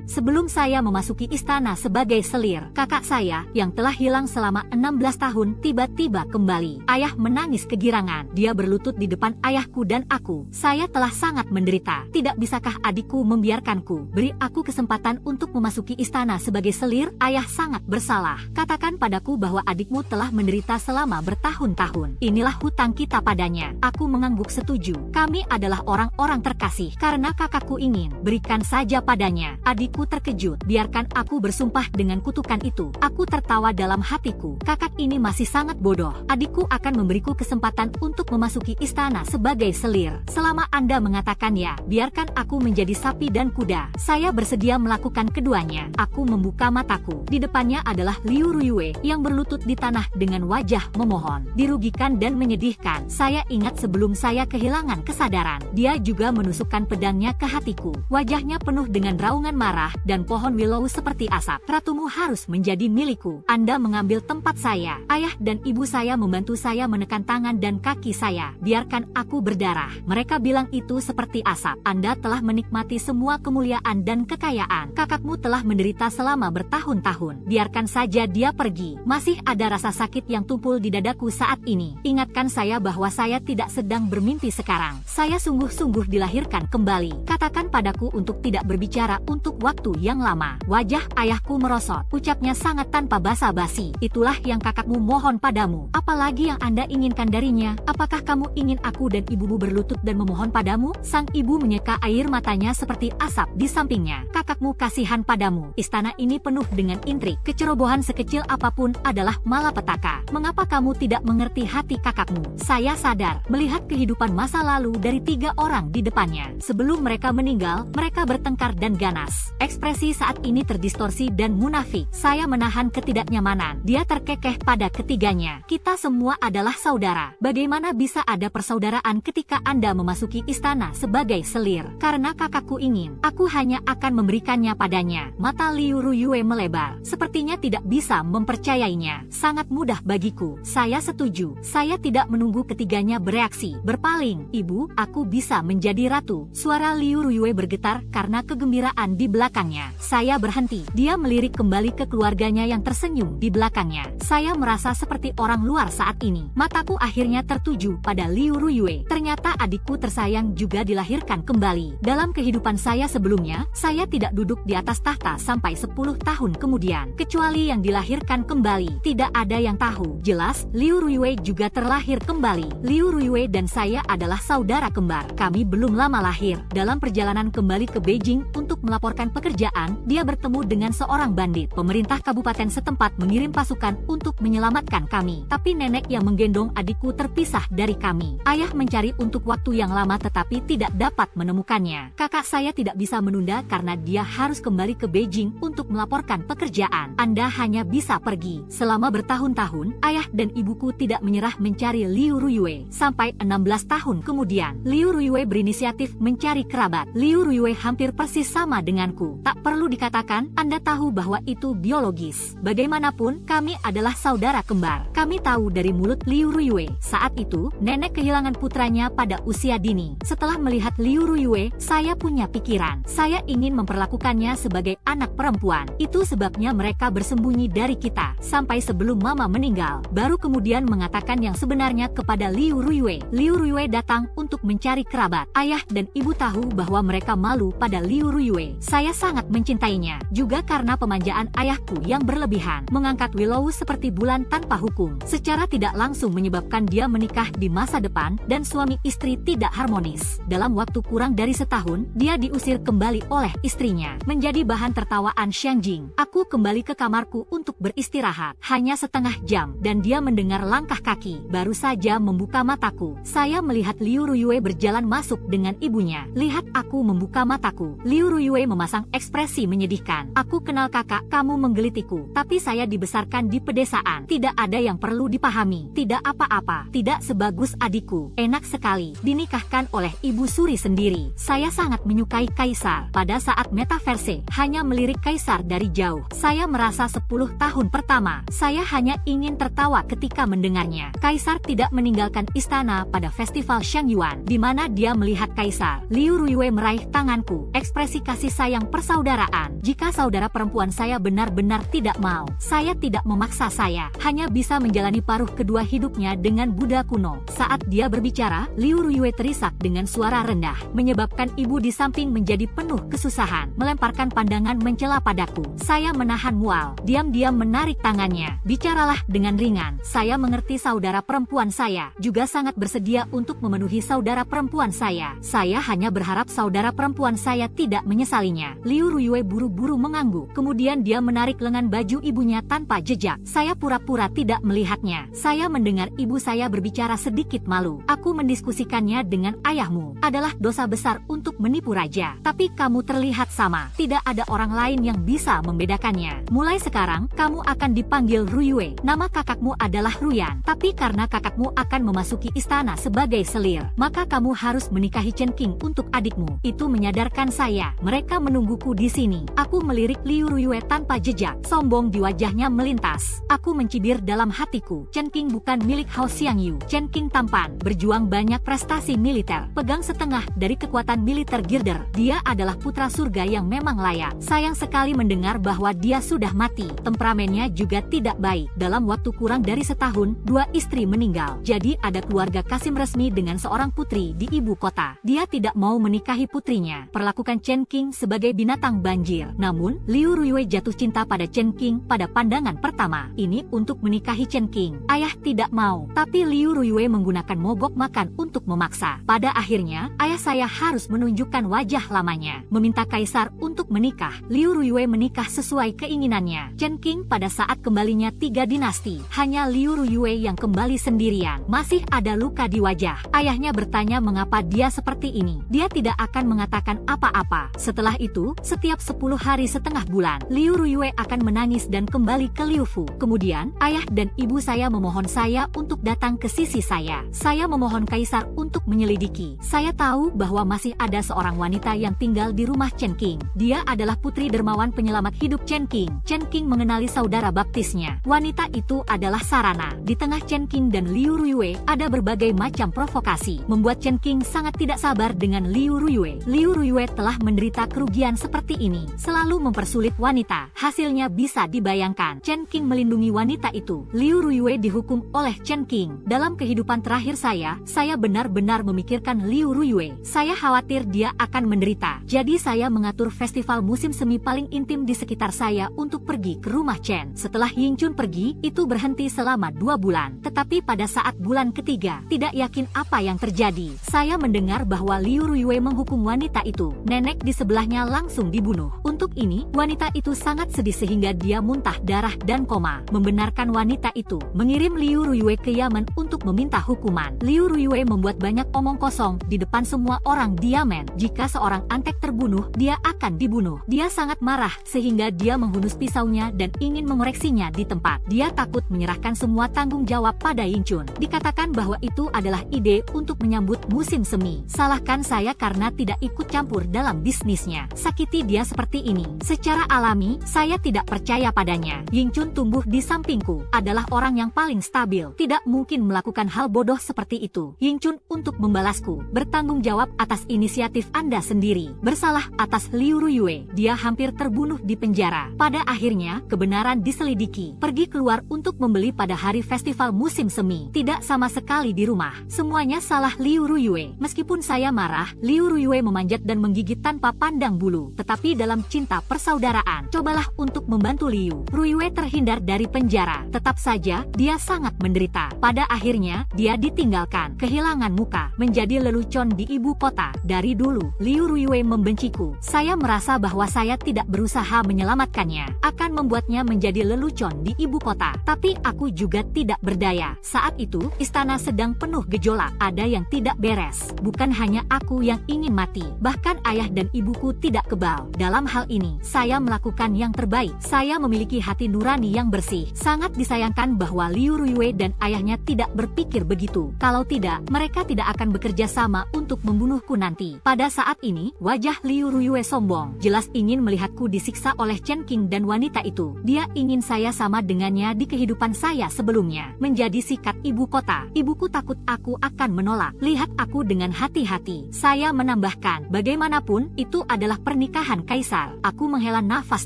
sebelum saya memasuki istana sebagai selir. Kakak saya, yang telah hilang selama 16 tahun, tiba-tiba kembali. Ayah menangis kegirangan. Dia berlutut di depan ayahku dan aku. Saya telah sangat menderita. Tidak bisakah adikku membiarkanku? Beri aku kesempatan untuk memasuki istana sebagai selir. Ayah sangat bersalah. Katakan padaku bahwa adikmu telah menderita selama bertahun-tahun. Inilah hutang kita padanya. Aku mengangguk setuju. Kami adalah orang-orang terkasih. Karena kakakku ingin, berikan saja padanya. Adikku terkejut. Biarkan aku bersumpah dengan kutukan itu. Aku tertawa dalam hatiku. Kakak ini masih sangat bodoh. Adikku akan memberiku kesempatan untuk memasuki istana sebagai selir. Selama Anda mengatakan ya, biarkan aku menjadi sapi dan kuda. Saya bersedia melakukan keduanya. Aku membuka mataku. Di depannya adalah Liu Ruiyue yang berlutut di tanah dengan wajah memohon. Dirugikan dan menyedihkan. Saya ingat sebelum saya kehilangan kesadaran, dia juga menusukkan pedangnya ke hatiku. Wajahnya penuh dengan raungan marah dan pohon willow seperti asap. Ratumu harus menjadi milikku. Anda mengambil tempat saya. Ayah dan ibu saya membantu saya menekan tangan dan kaki saya. Biarkan aku berdarah. Mereka bilang itu seperti asap. Anda telah menikmati semua kemuliaan dan kekayaan. Kakakmu telah menderita selama bertahun-tahun. Biarkan saja dia pergi. Masih ada rasa sakit yang tumpul di dadaku saat ini. Ingatkan saya bahwa saya tidak sedang bermimpi sekarang. Saya sungguh-sungguh dilahirkan kembali. Katakan padaku untuk tidak berbicara untuk waktu yang lama. Wajah ayahku merosot. Ucapnya sangat tanpa basa-basi. Itulah yang kakakmu mohon padamu. Apalagi yang Anda inginkan darinya? Apakah kamu ingin aku dan ibumu berlutut dan memohon padamu? Sang ibu menyeka air matanya seperti asap di sampingnya. Kakakmu kasihan padamu. Istana ini penuh dengan intrik. Kecerobohan sekecil apapun adalah malapetaka. Mengapa kamu tidak mengerti hati kakakmu? Saya sadar melihat kehidupan masa lalu dari 3 orang di depannya. Sebelum mereka meninggal, mereka bertengkar dan ganas. Ekspresi saat ini terdistorsi dan munafik. Saya menahan ketidaknyamanan. Dia terkekeh pada ketiganya. Kita semua adalah saudara. Bagaimana bisa ada persaudaraan ketika Anda memasuki istana sebagai selir? Karena kakakku ingin, aku hanya akan memberikannya padanya. Mata Liu Ruiyue melebar. Sepertinya tidak bisa mempercayainya. Sangat mudah bagiku. Saya setuju. Saya tidak menunggu ketiganya bereaksi. Berpaling. Ibu, aku bisa menjadi ratu. Suara Liu Ruiyue bergetar karena kegembiraan di belakangnya. Saya berhenti. Dia melirik kembali ke keluarganya yang tersenyum di belakangnya. Saya merasa seperti orang luar saat ini. Mataku akhirnya tertuju pada Liu Ruiyue. Ternyata adikku tersayang juga dilahirkan kembali. Dalam kehidupan saya sebelumnya, saya tidak duduk di atas tahta sampai 10 tahun kemudian. Kecuali yang dilahirkan kembali. Tidak ada yang tahu. Jelas, Liu Ruiyue juga terlahir kembali. Liu Ruiyue dan saya adalah saudara kembar. Kami belum lama lahir. Dalam perjalanan kembali ke Beijing untuk melaporkan pekerjaan, dia bertemu dengan seorang bandit. Pemerintah kabupaten setempat mengirim pasukan untuk menyelamatkan kami. Tapi nenek yang menggendong adikku terpisah dari kami. Ayah mencari untuk waktu yang lama tetapi tidak dapat menemukannya. Kakak saya tidak bisa menunda karena dia harus kembali ke Beijing untuk melaporkan pekerjaan. Anda hanya bisa pergi. Selama bertahun-tahun, ayah dan ibuku tidak menyerah mencari Liu Ruiyue. Sampai 16 tahun kemudian, Liu Ruiyue berinisiatif mencari kerabat. Liu Ruiyue hampir persis sama denganku. Tak perlu dikatakan, Anda tahu bahwa itu biologis. Bagaimanapun, kami adalah saudara kembar. Kami tahu dari mulut Liu Ruiyue. Saat itu, nenek kehilangan putranya pada usia dini. Setelah melihat Liu Ruiyue, saya punya pikiran. Saya ingin memperlakukannya sebagai anak perempuan. Itu sebabnya mereka bersembunyi dari kita. Sampai sebelum mama meninggal, baru kemudian mengatakan yang sebenarnya kepada Liu Ruiyue. Liu Ruiyue datang untuk mencari kerabat. Ayah dan ibu tahu bahwa mereka malu pada Liu Ruiyue. Saya sangat mencintainya. Juga karena pemanjaan ayahku yang berlebihan. Mengangkat Willow seperti bulan tanpa hukum. Secara tidak langsung menyebabkan dia menikah di masa depan dan suami istri tidak harmonis. Dalam waktu kurang dari setahun, dia diusir kembali oleh istrinya. Menjadi bahan tertawaan Xiang Jing. Aku kembali ke kamarku untuk beristirahat. Hanya setengah jam dan dia mendengar langkah kaki. Baru saja membuka mataku. Saya melihat Liu Ruiyue berjalan masuk dengan ibunya. Lihat aku membuka mataku. Liu Ruiyue memasang ekspresi menyedihkan. Aku kenal kakak, kamu menggelitiku. Tapi saya dibesarkan di pedesaan. Tidak ada yang perlu dipahami. Tidak apa-apa. Tidak sebagus adikku. Enak sekali. Dinikahkan oleh ibu suri sendiri. Saya sangat menyukai Kaisar. Pada saat metaverse, hanya melirik Kaisar dari jauh. Saya merasa 10 tahun pertama. Saya hanya ingin tertawa ketika mendengarnya. Kaisar tidak meninggalkan istana pada festival Shangyuan, di mana dia melihat Kaisar. Liu Ruiyue meraih tanganku. Ekspresi kasih sayang persaudaraan. Jika saudara perempuan saya benar-benar tidak mau, saya tidak memaksa, saya hanya bisa menjalani paruh kedua hidupnya dengan Buddha kuno. Saat dia berbicara, Liu Ruyue terisak dengan suara rendah, menyebabkan ibu di samping menjadi penuh kesusahan, melemparkan pandangan mencela padaku. Saya menahan mual, diam-diam menarik tangannya. Bicaralah dengan ringan. Saya mengerti saudara perempuan saya juga sangat bersedia untuk memenuhi saudara perempuan saya. Saya hanya berharap saudara perempuan saya tidak menyesalinya. Liu Ruyue buru-buru mengangguk. Kemudian dia menarik lengan baju ibunya tanpa jejak. Saya pura-pura tidak melihatnya. Saya mendengar ibu saya berbicara sedikit malu. Aku mendiskusikannya dengan ayahmu adalah dosa besar untuk menipu raja. Tapi kamu terlihat sama. Tidak ada orang lain yang bisa membedakannya. Mulai sekarang, kamu akan dipanggil Ruyue. Nama kakakmu adalah Ruyan. Tapi karena kakakmu akan memasuki istana sebagai selir, maka kamu harus menikahi Chen Qing untuk adikmu. Itu menyadarkan saya. Mereka menungguku di sini. Aku melirik Liu Ruyue tanpa jejak. Sombong di wajahnya melintas. Aku mencibir dalam hatiku. Chen Qing bukan milik Hao Xiangyu. Chen Qing tampan, berjuang banyak prestasi militer, pegang setengah dari kekuatan militer Girder. Dia adalah putra surga yang memang layak. Sayang sekali mendengar bahwa dia sudah mati. Temperamennya juga tidak baik. Dalam waktu kurang dari setahun, 2 istri meninggal. Jadi ada keluarga Kasim resmi dengan seorang putri di ibu kota. Dia tidak mau menikahi putrinya. Perlakukan Chen Qing sebagai binatang banjir. Namun, Liu Ruyue jatuh cinta pada Chen Qing pada pandangan pertama. Ini untuk menikahi Chen Qing. Ayah tidak mau, tapi Liu Ruyue menggunakan mogok makan untuk memaksa. Pada akhirnya, ayah saya harus menunjukkan wajah lamanya, meminta kaisar untuk menikah. Liu Ruyue menikah sesuai keinginannya. Chen Qing pada saat kembalinya 3 dinasti, hanya Liu Ruyue yang kembali sendirian. Masih ada luka di wajah. Ayahnya bertanya mengapa dia seperti ini. Dia tidak akan mengatakan apa-apa. Setelah itu, setiap 10 hari setengah bulan, Liu Ruyue akan menangis dan kembali ke Liufu. Kemudian, ayah dan ibu saya memohon saya untuk datang ke sisi saya. Saya memohon kaisar untuk menyelidiki. Saya tahu bahwa masih ada seorang wanita yang tinggal di rumah Chen Qing. Dia adalah putri dermawan penyelamat hidup Chen Qing. Chen Qing mengenali saudara baptisnya. Wanita itu adalah Sarana. Di tengah Chen Qing dan Liu Ruyue, ada berbagai macam provokasi, membuat Chen Qing sangat tidak sabar dengan Liu Ruyue. Liu Ruyue telah menderita kerugian seperti ini, selalu mempersulit wanita. Hasilnya bisa dibayangkan. Chen Qing melindungi wanita itu. Liu Ruyue dihukum oleh Chen Qing. Dalam kehidupan terakhir saya benar-benar memikirkan Liu Ruyue. Saya khawatir dia akan menderita. Jadi saya mengatur festival musim semi paling intim di sekitar saya untuk pergi ke rumah Chen. Setelah Yingchun pergi, itu berhenti selama 2 bulan. Tetapi pada saat bulan ketiga, tidak yakin apa yang terjadi. Saya mendengar bahwa Liu Ruyue menghukum wanita itu. Nenek di sebelahnya langsung dibunuh. Untuk ini, wanita itu sangat sedih sehingga dia muntah darah dan koma. Membenarkan wanita itu, mengirim Liu Ruyue ke Yamen untuk meminta hukuman. Liu Ruyue membuat banyak omong kosong di depan semua orang di Yamen. Jika seorang antek terbunuh, dia akan dibunuh. Dia sangat marah sehingga dia menghunus pisaunya dan ingin mengoreksinya di tempat. Dia takut menyerahkan semua tanggung jawab pada Yingchun. Dikatakan bahwa itu adalah ide untuk menyambut musim semi. Salahkan saya karena tidak ikut campur dalam bisnisnya. Sakiti dia seperti ini. Secara alami, saya tidak percaya padanya. Yingchun tumbuh di sampingku, adalah orang yang paling stabil. Tidak mungkin melakukan hal bodoh seperti itu. Yingchun untuk membalasku, bertanggung jawab atas inisiatif Anda sendiri. Bersalah atas Liu Ruyue. Dia hampir terbunuh di penjara. Pada akhirnya, kebenaran diselidiki. Pergi keluar untuk membeli pada hari festival musim semi. Tidak sama sekali di rumah. Semuanya salah Liu Ruyue. Meskipun saya marah, Liu Ruyue memanjat dan menggigit tanpa pandang bulu. Tetapi dalam cinta persaudaraan, cobalah untuk membantu Liu Ruyue terhindar dari penjara. Tetap saja, dia sangat menderita. Pada akhirnya, dia ditinggalkan, kehilangan muka, menjadi lelucon di ibu kota. Dari dulu, Liu Ruyue membenciku. Saya merasa bahwa saya tidak berusaha menyelamatkannya, akan membuatnya menjadi lelucon di ibu kota. Tapi aku juga tidak berdaya. Saat itu, istana sedang penuh gejolak. Ada yang tidak beres. Bukan hanya aku yang ingin mati, bahkan ayah dan ibuku tidak kebal. Dalam hal ini, saya melakukan yang terbaik. Saya memiliki hati nurani yang bersih. Sangat disayangkan bahwa Liu Ruyue dan ayahnya tidak berpikir begitu. Kalau tidak, mereka tidak akan bekerja sama untuk membunuhku nanti. Pada saat ini, wajah Liu Ruyue sombong. Jelas ingin melihatku disiksa oleh Chen Qing dan wanita itu. Dia ingin saya sama dengannya di kehidupan saya sebelumnya. Menjadi sikat ibu kota. Ibuku takut aku akan menolak. Lihat aku dengan hati-hati. Saya menambahkan, bagaimanapun, itu adalah pernikahan pernikahan kaisar. Aku menghela nafas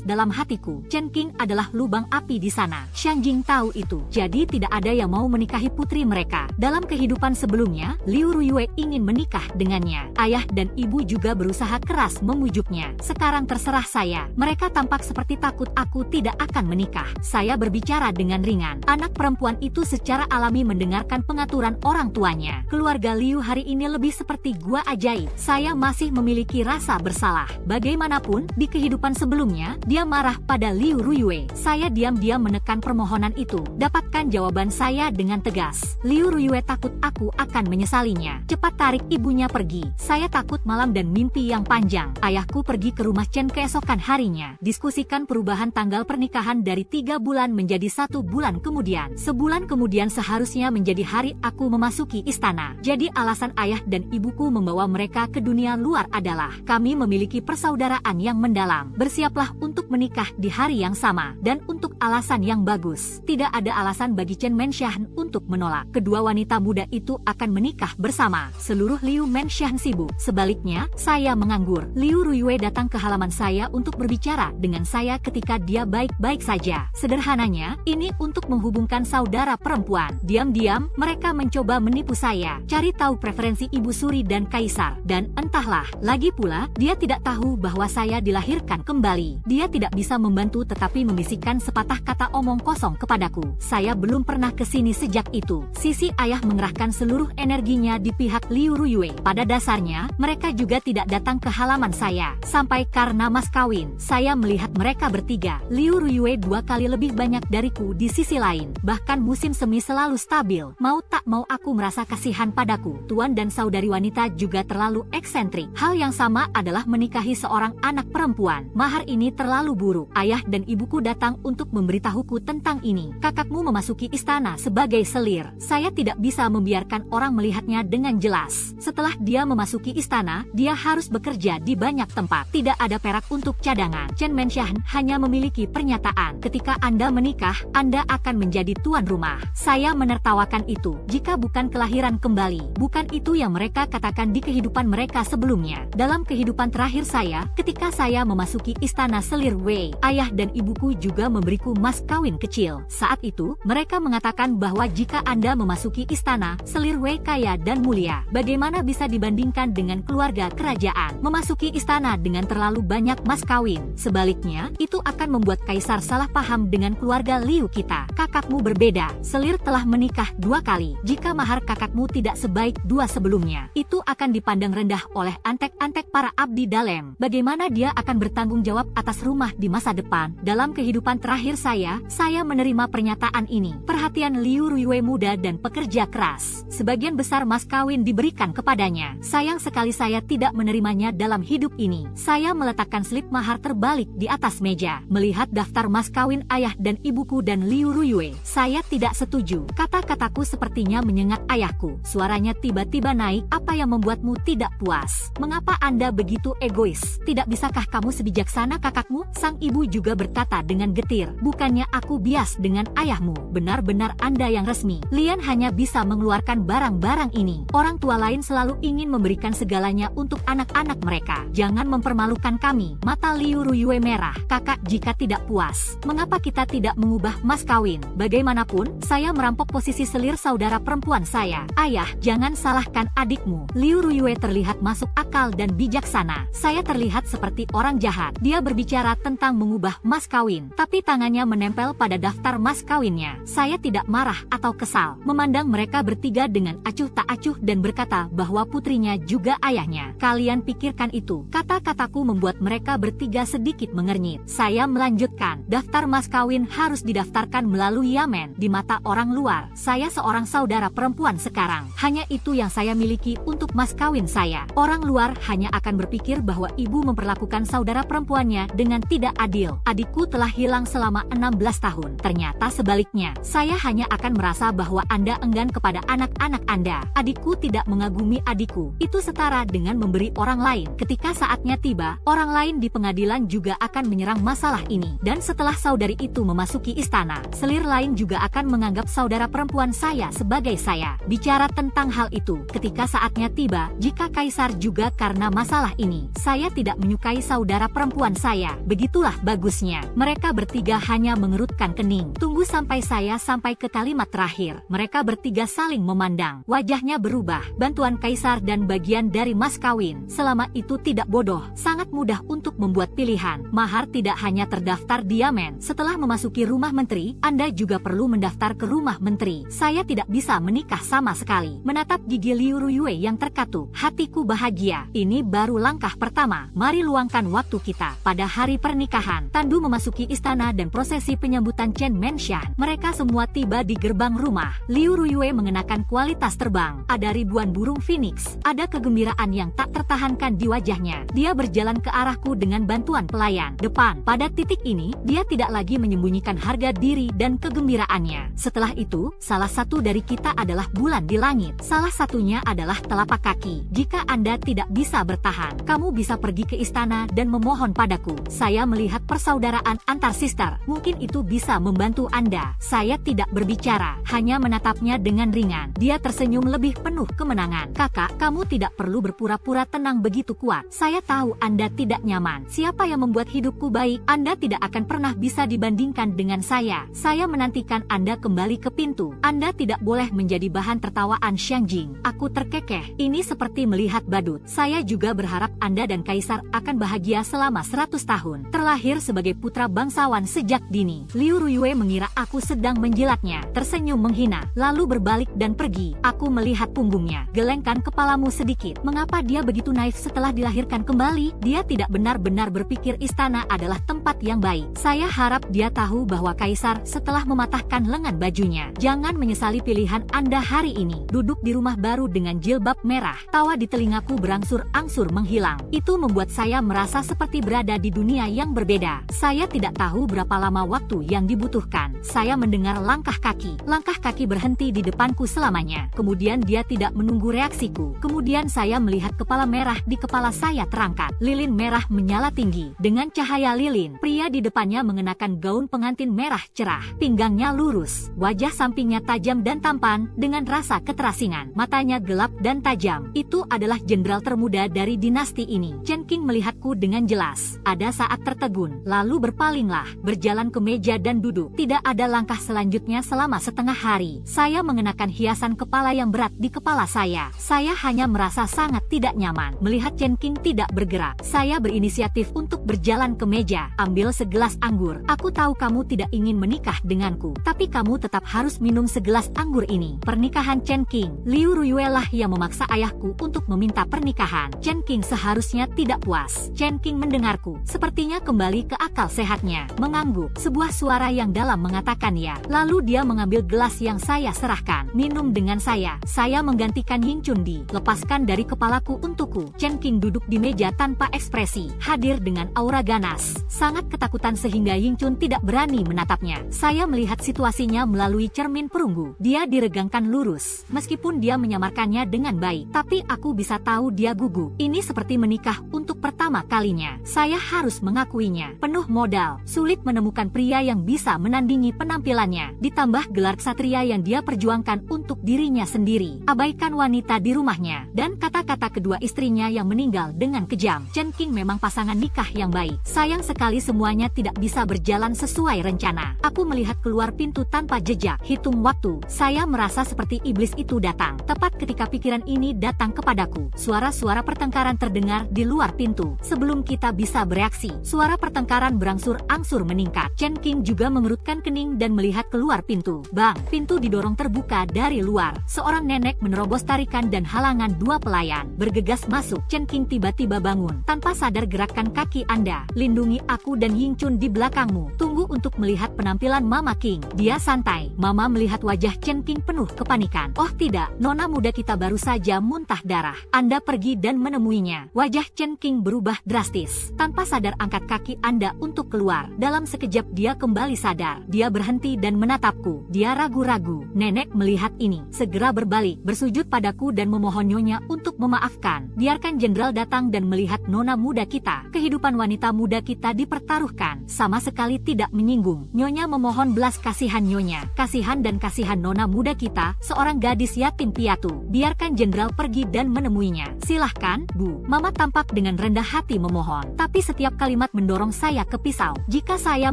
dalam hatiku. Chen Qing adalah lubang api di sana. Xiang Jing tahu itu. Jadi tidak ada yang mau menikahi putri mereka. Dalam kehidupan sebelumnya, Liu Ruyue ingin menikah dengannya. Ayah dan ibu juga berusaha keras memujuknya. Sekarang terserah saya. Mereka tampak seperti takut aku tidak akan menikah. Saya berbicara dengan ringan. Anak perempuan itu secara alami mendengarkan pengaturan orang tuanya. Keluarga Liu hari ini lebih seperti gua ajaib. Saya masih memiliki rasa bersalah. Bagaimanapun, di kehidupan sebelumnya, dia marah pada Liu Ruyue. Saya diam-diam menekan permohonan itu. Dapatkan jawaban saya dengan tegas. Liu Ruyue takut aku akan menyesalinya. Cepat tarik ibunya pergi. Saya takut malam dan mimpi yang panjang. Ayahku pergi ke rumah Chen keesokan harinya. Diskusikan perubahan tanggal pernikahan dari 3 bulan menjadi 1 bulan kemudian. Sebulan kemudian seharusnya menjadi hari aku memasuki istana. Jadi alasan ayah dan ibuku membawa mereka ke dunia luar adalah kami memiliki persaudaraan yang mendalam. Bersiaplah untuk menikah di hari yang sama dan untuk alasan yang bagus. Tidak ada alasan bagi Chen Menshan untuk menolak. Kedua wanita muda itu akan menikah bersama. Seluruh Liu Menshan sibuk. Sebaliknya, saya menganggur. Liu Ruyue datang ke halaman saya untuk berbicara dengan saya ketika dia baik-baik saja. Sederhananya, ini untuk menghubungkan saudara perempuan. Diam-diam, mereka mencoba menipu saya. Cari tahu preferensi Ibu Suri dan Kaisar. Dan entahlah, lagi pula, dia tidak tahu bahwa saya dilahirkan kembali. Dia tidak bisa membantu tetapi membisikkan sepatah kata omong kosong kepadaku. Saya belum pernah ke sini sejak itu. Sisi ayah mengerahkan seluruh energinya di pihak Liu Ruyue. Pada dasarnya, mereka juga tidak datang ke halaman saya. Sampai karena mas kawin, saya melihat mereka bertiga. Liu Ruyue 2 kali lebih banyak dariku di sisi lain. Bahkan musim semi selalu stabil. Mau tak mau aku merasa kasihan padaku. Tuan dan saudari wanita juga terlalu eksentrik. Hal yang sama adalah menikahi seorang anak perempuan. Mahar ini terlalu buruk. Ayah dan ibuku datang untuk memberitahuku tentang ini. Kakakmu memasuki istana sebagai selir. Saya tidak bisa membiarkan orang melihatnya dengan jelas. Setelah dia memasuki istana, dia harus bekerja di banyak tempat. Tidak ada perak untuk cadangan. Chen Menshan hanya memiliki pernyataan. Ketika Anda menikah, Anda akan menjadi tuan rumah. Saya menertawakan itu. Jika bukan kelahiran kembali, bukan itu yang mereka katakan di kehidupan mereka sebelumnya. Dalam kehidupan terakhir saya, ketika saya memasuki istana selir Wei, ayah dan ibuku juga memberiku mas kawin kecil. Saat itu, mereka mengatakan bahwa jika Anda memasuki istana selir Wei kaya dan mulia, bagaimana bisa dibandingkan dengan keluarga kerajaan? Memasuki istana dengan terlalu banyak mas kawin. Sebaliknya, itu akan membuat kaisar salah paham dengan keluarga Liu kita. Kakakmu berbeda. Selir telah menikah 2 kali. Jika mahar kakakmu tidak sebaik 2 sebelumnya, itu akan dipandang rendah oleh antek-antek para abdi dalam. Bagaimana dia akan bertanggung jawab atas rumah di masa depan? Dalam kehidupan terakhir saya menerima pernyataan ini. Perhatian Liu Ruyue muda dan pekerja keras. Sebagian besar mas kawin diberikan kepadanya. Sayang sekali saya tidak menerimanya dalam hidup ini. Saya meletakkan slip mahar terbalik di atas meja. Melihat daftar mas kawin ayah dan ibuku dan Liu Ruyue, saya tidak setuju. Kata-kataku sepertinya menyengat ayahku. Suaranya tiba-tiba naik. Apa yang membuatmu tidak puas? Mengapa Anda begitu egois? Tidak bisakah kamu sebijaksana kakakmu? Sang ibu juga berkata dengan getir. Bukannya aku bias dengan ayahmu. Benar-benar Anda yang resmi. Lian hanya bisa mengeluarkan barang-barang ini. Orang tua lain selalu ingin memberikan segalanya untuk anak-anak mereka. Jangan mempermalukan kami. Mata Liu Ruyue merah. Kakak, jika tidak puas, mengapa kita tidak mengubah mas kawin? Bagaimanapun, saya merampok posisi selir saudara perempuan saya. Ayah, jangan salahkan adikmu. Liu Ruyue terlihat masuk akal dan bijaksana. Saya terlihat seperti orang jahat. Dia berbicara tentang mengubah mas kawin, tapi tangannya menempel pada daftar mas kawinnya. Saya tidak marah atau kesal. Memandang mereka bertiga dengan acuh tak acuh dan berkata bahwa putrinya juga ayahnya. Kalian pikirkan itu. Kata-kataku membuat mereka bertiga sedikit mengernyit. Saya melanjutkan. Daftar mas kawin harus didaftarkan melalui Yamen. Di mata orang luar, saya seorang saudara perempuan sekarang. Hanya itu yang saya miliki untuk mas kawin saya. Orang luar hanya akan berpikir bahwa ibu memperlakukan saudara perempuannya dengan tidak adil. Adikku telah hilang selama 16 tahun. Ternyata sebaliknya, saya hanya akan merasa bahwa Anda enggan kepada anak-anak Anda. Adikku tidak mengagumi adikku. Itu setara dengan memberi orang lain. Ketika saatnya tiba, orang lain di pengadilan juga akan menyerang masalah ini. Dan setelah saudari itu memasuki istana, selir lain juga akan menganggap saudara perempuan saya sebagai saya. Bicara tentang hal itu, ketika saatnya tiba, jika kaisar juga karena masalah ini, saya tidak tidak menyukai saudara perempuan saya. Begitulah bagusnya. Mereka bertiga hanya mengerutkan kening. Tunggu sampai saya sampai ke kalimat terakhir. Mereka bertiga saling memandang. Wajahnya berubah. Bantuan kaisar dan bagian dari mas kawin. Selama itu tidak bodoh. Sangat mudah untuk membuat pilihan. Mahar tidak hanya terdaftar di Yamen. Setelah memasuki rumah menteri, Anda juga perlu mendaftar ke rumah menteri. Saya tidak bisa menikah sama sekali. Menatap gigi Liu Ruyue yang terkatup. Hatiku bahagia. Ini baru langkah pertama. Mari luangkan waktu kita. Pada hari pernikahan, Tandu memasuki istana dan prosesi penyambutan Chen Menshan. Mereka semua tiba di gerbang rumah. Liu Ruyue mengenakan kualitas terbang. Ada ribuan burung phoenix. Ada kegembiraan yang tak tertahankan di wajahnya. Dia berjalan ke arahku dengan bantuan pelayan depan. Pada titik ini, dia tidak lagi menyembunyikan harga diri dan kegembiraannya. Setelah itu, salah satu dari kita adalah bulan di langit. Salah satunya adalah telapak kaki. Jika Anda tidak bisa bertahan, kamu bisa pergi ke istana dan memohon padaku. Saya melihat persaudaraan antar sister. Mungkin itu bisa membantu Anda. Saya tidak berbicara, hanya menatapnya dengan ringan. Dia tersenyum lebih penuh kemenangan. Kakak, kamu tidak perlu berpura-pura tenang begitu kuat. Saya tahu Anda tidak nyaman. Siapa yang membuat hidupku baik? Anda tidak akan pernah bisa dibandingkan dengan saya. Saya menantikan Anda kembali ke pintu. Anda tidak boleh menjadi bahan tertawaan Xiang Jing. Aku terkekeh. Ini seperti melihat badut. Saya juga berharap Anda dan Kaisar akan bahagia selama 100 tahun. Terlahir sebagai putra bangsawan sejak dini. Liu Ruyue mengira aku sedang menjilatnya. Tersenyum menghina, lalu berbalik dan pergi. Aku melihat punggungnya. Gelengkan kepalamu sedikit. Mengapa dia begitu naif setelah dilahirkan kembali? Dia tidak benar-benar berpikir istana adalah tempat yang baik. Saya harap dia tahu bahwa Kaisar setelah mematahkan lengan bajunya. Jangan menyesali pilihan Anda hari ini. Duduk di rumah baru dengan jilbab merah. Tawa di telingaku berangsur-angsur menghilang. Itu membuat saya merasa seperti berada di dunia yang berbeda. Saya tidak tahu berapa lama waktu yang dibutuhkan. Saya mendengar langkah kaki. Langkah kaki berhenti di depanku selamanya. Kemudian dia tidak menunggu reaksiku. Kemudian saya melihat kepala merah di kepala saya terangkat. Lilin merah menyala tinggi. Dengan cahaya lilin, pria di depannya mengenakan gaun pengantin merah cerah. Pinggangnya lurus. Wajah sampingnya tajam dan tampan dengan rasa keterasingan. Matanya gelap dan tajam. Itu adalah jenderal termuda dari dinasti ini. Chen Qing melihatku dengan jelas. Ada saat tertegun, lalu berpalinglah, berjalan ke meja dan duduk. Tidak ada langkah selanjutnya selama setengah hari. Saya mengenakan hiasan kepala yang berat di kepala saya. Saya hanya merasa sangat tidak nyaman melihat Chen Qing tidak bergerak. Saya berinisiatif untuk berjalan ke meja. Ambil segelas anggur. Aku tahu kamu tidak ingin menikah denganku, tapi kamu tetap harus minum segelas anggur ini. Pernikahan Chen Qing. Liu Ruyue lah yang memaksa ayahku untuk meminta pernikahan. Chen Qing seharusnya tidak puas. Chen Qing mendengarku. Sepertinya kembali ke akal sehatnya. Mengangguk. Sebuah suara yang dalam mengatakan ya. Lalu dia mengambil gelas yang saya serahkan. Minum dengan saya. Saya menggantikan Ying Chundi. Lepaskan dari kepalaku untukku. Chen Qing duduk di meja tanpa ekspresi. Hadir dengan aura ganas. Sangat ketakutan sehingga Ying Chun tidak berani menatapnya. Saya melihat situasinya melalui cermin perunggu. Dia diregangkan lurus. Meskipun dia menyamarkannya dengan baik, tapi aku bisa tahu dia gugup. Ini seperti menikah untuk pertama kalinya. Saya harus mengakuinya. Penuh modal. Sulit menemukan pria yang bisa menandingi penampilannya. Ditambah gelar ksatria yang dia perjuangkan untuk dirinya sendiri. Abaikan wanita di rumahnya. Dan kata-kata kedua istrinya yang meninggal dengan kejam. Chen Qing memang pasangan nikah yang baik. Sayang sekali semuanya tidak bisa berjalan sesuai rencana. Aku melihat keluar pintu tanpa jejak. Hitung waktu. Saya merasa seperti iblis itu datang. Tepat ketika pikiran ini datang kepadaku. Suara-suara pertengkaran terdengar di luar pintu. Sebelum kita bisa bereaksi, suara pertengkaran berangsur-angsur meningkat. Chen Qing juga mengerutkan kening dan melihat keluar pintu. Bang, pintu didorong terbuka dari luar. Seorang nenek menerobos tarikan dan halangan dua pelayan. Bergegas masuk. Chen Qing tiba-tiba bangun. Tanpa sadar gerakan kaki Anda. Lindungi aku dan Ying Chun di belakangmu. Tunggu untuk melihat penampilan Mama King. Dia santai. Mama melihat wajah Chen Qing penuh kepanikan. Oh tidak, nona muda kita baru saja muntah darah. Anda pergi dan menemuinya. Wajah Chen Qing berubah drastis. Tanpa sadar angkat kaki Anda untuk keluar. Dalam sekejap dia kembali sadar. Dia dia berhenti dan menatapku. Dia ragu-ragu. Nenek melihat ini, segera berbalik, bersujud padaku dan memohon Nyonya untuk memaafkan. Biarkan jenderal datang dan melihat nona muda kita. Kehidupan wanita muda kita dipertaruhkan. Sama sekali tidak menyinggung. Nyonya memohon belas kasihan Nyonya. Kasihan dan kasihan nona muda kita, seorang gadis yatim piatu. Biarkan jenderal pergi dan menemuinya. Silahkan, Bu. Mama tampak dengan rendah hati memohon. Tapi setiap kalimat mendorong saya ke pisau. Jika saya